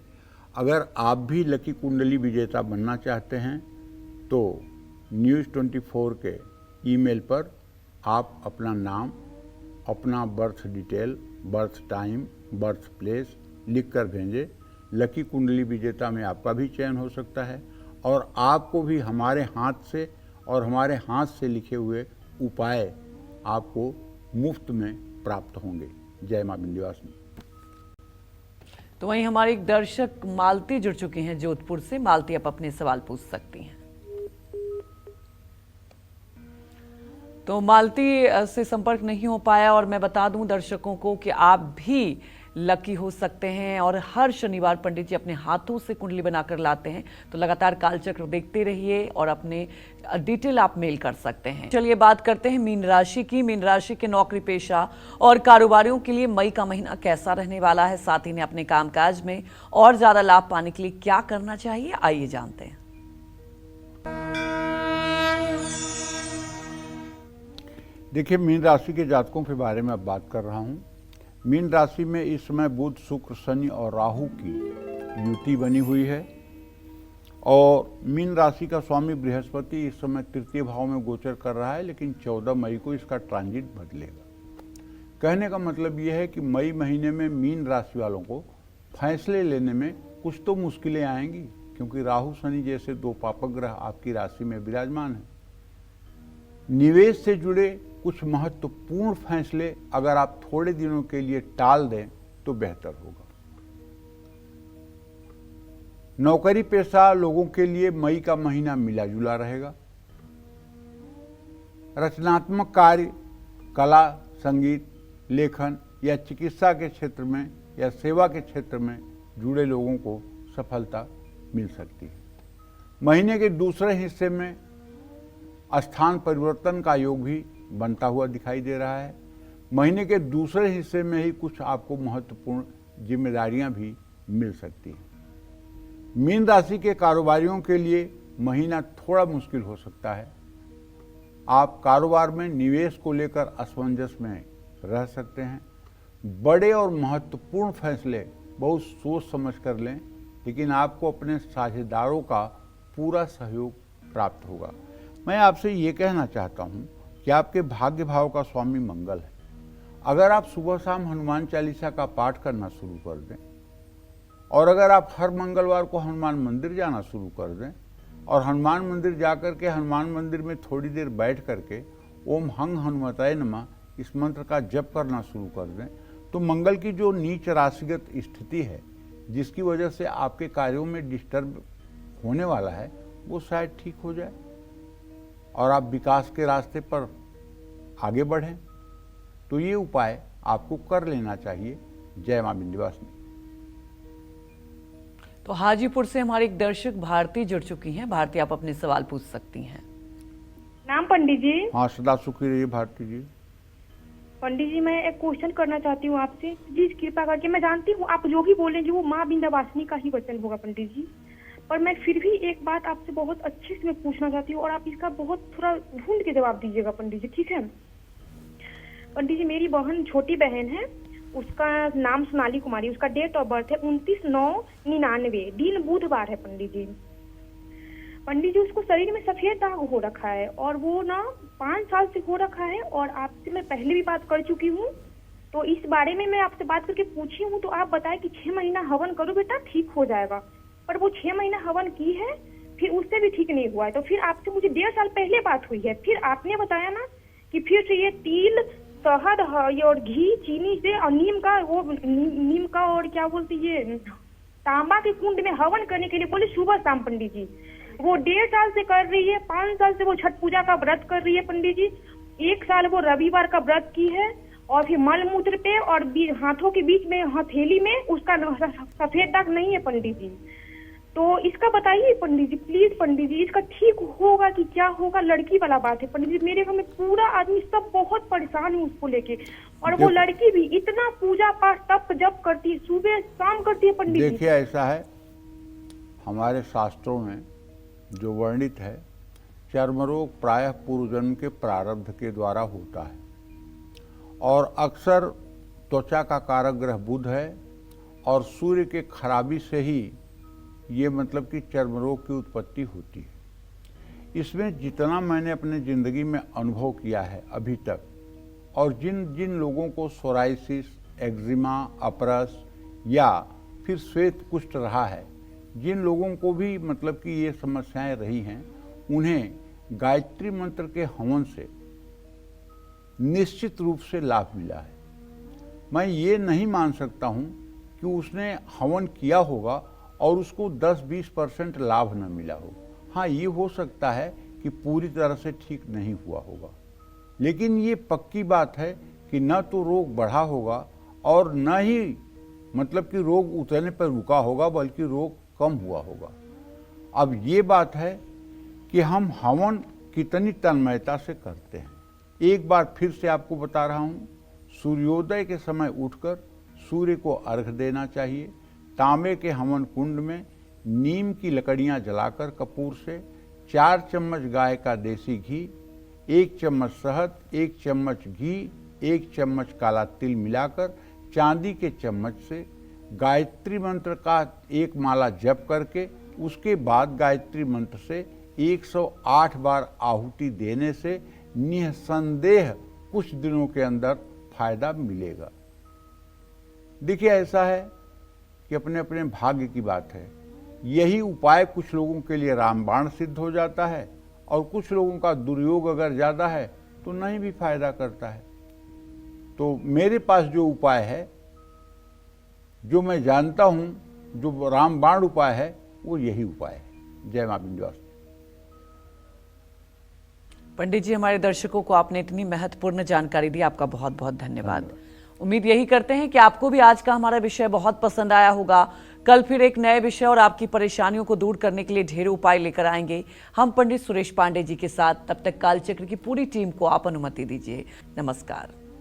अगर आप भी लकी कुंडली विजेता बनना चाहते हैं तो न्यूज़ 24 के ईमेल पर आप अपना नाम, अपना birth detail, birth time, birth place लिख कर भेजें। लकी कुंडली विजेता में आपका भी चयन हो सकता है और आपको भी हमारे हाथ से और हमारे हाथ से लिखे हुए उपाय आपको मुफ्त में प्राप्त होंगे। जय मां विंध्यवासिनी। तो वहीं हमारे एक दर्शक मालती जुड़ चुके हैं जोधपुर से। मालती, आप अपने सवाल पूछ सकती हैं। तो मालती से संपर्क नहीं हो पाया और मैं बता दूं दर्शकों को कि आप भी लकी हो सकते हैं और हर शनिवार पंडित जी अपने हाथों से कुंडली बनाकर लाते हैं। तो लगातार कालचक्र देखते रहिए और अपने डिटेल आप मेल कर सकते हैं। चलिए बात करते हैं मीन राशि की। मीन राशि के नौकरी पेशा और कारोबारियों के लिए मई का महीना कैसा रहने वाला है, साथ ही ने अपने कामकाज में और ज्यादा लाभ पाने के लिए क्या करना चाहिए, आइए जानते हैं। देखिए, मीन राशि के जातकों के बारे में अब बात कर रहा हूँ। मीन राशि में इस समय बुध, शुक्र, शनि और राहु की युति बनी हुई है और मीन राशि का स्वामी बृहस्पति इस समय तृतीय भाव में गोचर कर रहा है, लेकिन 14 मई को इसका ट्रांजिट बदलेगा। कहने का मतलब यह है कि मई महीने में मीन राशि वालों को फैसले लेने में कुछ तो मुश्किलें आएंगी, क्योंकि राहु शनि जैसे दो पापक ग्रह आपकी राशि में विराजमान हैं। निवेश से जुड़े कुछ महत्वपूर्ण फैसले अगर आप थोड़े दिनों के लिए टाल दें तो बेहतर होगा। नौकरी पेशा लोगों के लिए मई का महीना मिला जुला रहेगा। रचनात्मक कार्य, कला, संगीत, लेखन या चिकित्सा के क्षेत्र में या सेवा के क्षेत्र में जुड़े लोगों को सफलता मिल सकती है। महीने के दूसरे हिस्से में स्थान परिवर्तन का योग भी बनता हुआ दिखाई दे रहा है। महीने के दूसरे हिस्से में ही कुछ आपको महत्वपूर्ण जिम्मेदारियां भी मिल सकती हैं। मीन राशि के कारोबारियों के लिए महीना थोड़ा मुश्किल हो सकता है। आप कारोबार में निवेश को लेकर असमंजस में रह सकते हैं। बड़े और महत्वपूर्ण फैसले बहुत सोच समझ कर लें, लेकिन आपको अपने साझेदारों का पूरा सहयोग प्राप्त होगा। मैं आपसे ये कहना चाहता हूँ कि आपके भाग्य भाव का स्वामी मंगल है। अगर आप सुबह शाम हनुमान चालीसा का पाठ करना शुरू कर दें और अगर आप हर मंगलवार को हनुमान मंदिर जाना शुरू कर दें और हनुमान मंदिर जाकर के हनुमान मंदिर में थोड़ी देर बैठ करके ओम हंग हनुमताय नमः इस मंत्र का जप करना शुरू कर दें, तो मंगल की जो नीच राशिगत स्थिति है जिसकी वजह से आपके कार्यों में डिस्टर्ब होने वाला है, वो शायद ठीक हो जाए और आप विकास के रास्ते पर आगे बढ़ें। तो ये उपाय आपको कर लेना चाहिए। जय मां विंध्यवासिनी। तो हाजीपुर से हमारे एक दर्शक भारती जुड़ चुकी हैं। भारती, आप अपने सवाल पूछ सकती हैं। नाम पंडित जी। हाँ, सदा सुखी रहिए भारती जी। पंडित जी, मैं एक क्वेश्चन करना चाहती हूँ आपसे। प्लीज कृपा करके, मैं जानती हूँ आप जो भी बोलेंगे वो माँ विंध्यवासिनी का ही वचन होगा पंडित जी, पर मैं फिर भी एक बात आपसे बहुत अच्छे से मैं पूछना चाहती हूँ और आप इसका बहुत थोड़ा ढूंढ के जवाब दीजिएगा पंडित जी, ठीक है? पंडित जी, मेरी बहन, छोटी बहन है, उसका नाम सोनाली कुमारी, उसका डेट ऑफ बर्थ है 29/9/99, दिन बुधवार है पंडित जी। पंडित जी, उसको शरीर में सफेद दाग हो रखा है और वो ना 5 साल से हो रखा है और आपसे मैं पहले भी बात कर चुकी हूँ, तो इस बारे में मैं आपसे बात करके पूछी हूँ, तो आप बताए कि 6 महीना हवन करो बेटा, ठीक हो जाएगा। पर वो 6 महीना हवन की है, फिर उससे भी ठीक नहीं हुआ है। तो फिर आपसे मुझे 1.5 साल पहले बात हुई है, फिर आपने बताया ना कि फिर से ये तिल, शहद और घी, चीनी से और नीम का और क्या बोलते ये तांबा के कुंड में हवन करने के लिए बोले सुबह शाम। पंडित जी, वो 1.5 साल से कर रही है, 5 साल से वो छठ पूजा का व्रत कर रही है पंडित जी। 1 साल वो रविवार का व्रत की है और फिर मल मूत्र पे और हाथों के बीच में, हथेली में उसका सफेद दाग नहीं है पंडित जी। तो इसका बताइए पंडित जी, प्लीज पंडित जी, इसका ठीक होगा कि क्या होगा? लड़की वाला बात है पंडित जी, मेरे घर में पूरा आदमी सब बहुत परेशान है उसको लेके, और वो लड़की भी इतना पूजा पाठ तप जप करती है, सुबह शाम करती है पंडित जी। देखिए, ऐसा है, हमारे शास्त्रों में जो वर्णित है, चर्म रोग प्रायः पूर्व जन्म के प्रारब्ध के द्वारा होता है और अक्सर त्वचा का कारक ग्रह बुध है और सूर्य के खराबी से ही ये मतलब कि चर्म रोग की उत्पत्ति होती है। इसमें जितना मैंने अपने ज़िंदगी में अनुभव किया है अभी तक, और जिन जिन लोगों को सोराइसिस, एक्जिमा, अपरस या फिर श्वेत कुष्ठ रहा है, जिन लोगों को भी मतलब कि ये समस्याएं रही हैं, उन्हें गायत्री मंत्र के हवन से निश्चित रूप से लाभ मिला है। मैं ये नहीं मान सकता हूँ कि उसने हवन किया होगा और उसको 10-20% लाभ न मिला हो। हाँ, ये हो सकता है कि पूरी तरह से ठीक नहीं हुआ होगा, लेकिन ये पक्की बात है कि न तो रोग बढ़ा होगा और न ही मतलब कि रोग उतरने पर रुका होगा, बल्कि रोग कम हुआ होगा। अब ये बात है कि हम हवन कितनी तन्मयता से करते हैं। एक बार फिर से आपको बता रहा हूँ, सूर्योदय के समय उठकर सूर्य को अर्घ देना चाहिए। तांबे के हवन कुंड में नीम की लकड़ियाँ जलाकर कपूर से 4 चम्मच गाय का देसी घी, 1 चम्मच शहद, 1 चम्मच घी, 1 चम्मच काला तिल मिलाकर चांदी के चम्मच से गायत्री मंत्र का 1 माला जप करके उसके बाद गायत्री मंत्र से 108 बार आहुति देने से निसंदेह कुछ दिनों के अंदर फायदा मिलेगा। देखिए, ऐसा है कि अपने अपने भाग्य की बात है। यही उपाय कुछ लोगों के लिए रामबाण सिद्ध हो जाता है और कुछ लोगों का दुर्योग अगर ज़्यादा है तो नहीं भी फायदा करता है। तो मेरे पास जो उपाय है, जो मैं जानता हूँ, जो रामबाण उपाय है, वो यही उपाय है। जय मां विंध्यवासिनी। पंडित जी, हमारे दर्शकों को आपने इतनी महत्वपूर्ण जानकारी दी, आपका बहुत बहुत धन्यवाद। उम्मीद यही करते हैं कि आपको भी आज का हमारा विषय बहुत पसंद आया होगा। कल फिर एक नए विषय और आपकी परेशानियों को दूर करने के लिए ढेरों उपाय लेकर आएंगे हम पंडित सुरेश पांडे जी के साथ। तब तक कालचक्र की पूरी टीम को आप अनुमति दीजिए। नमस्कार।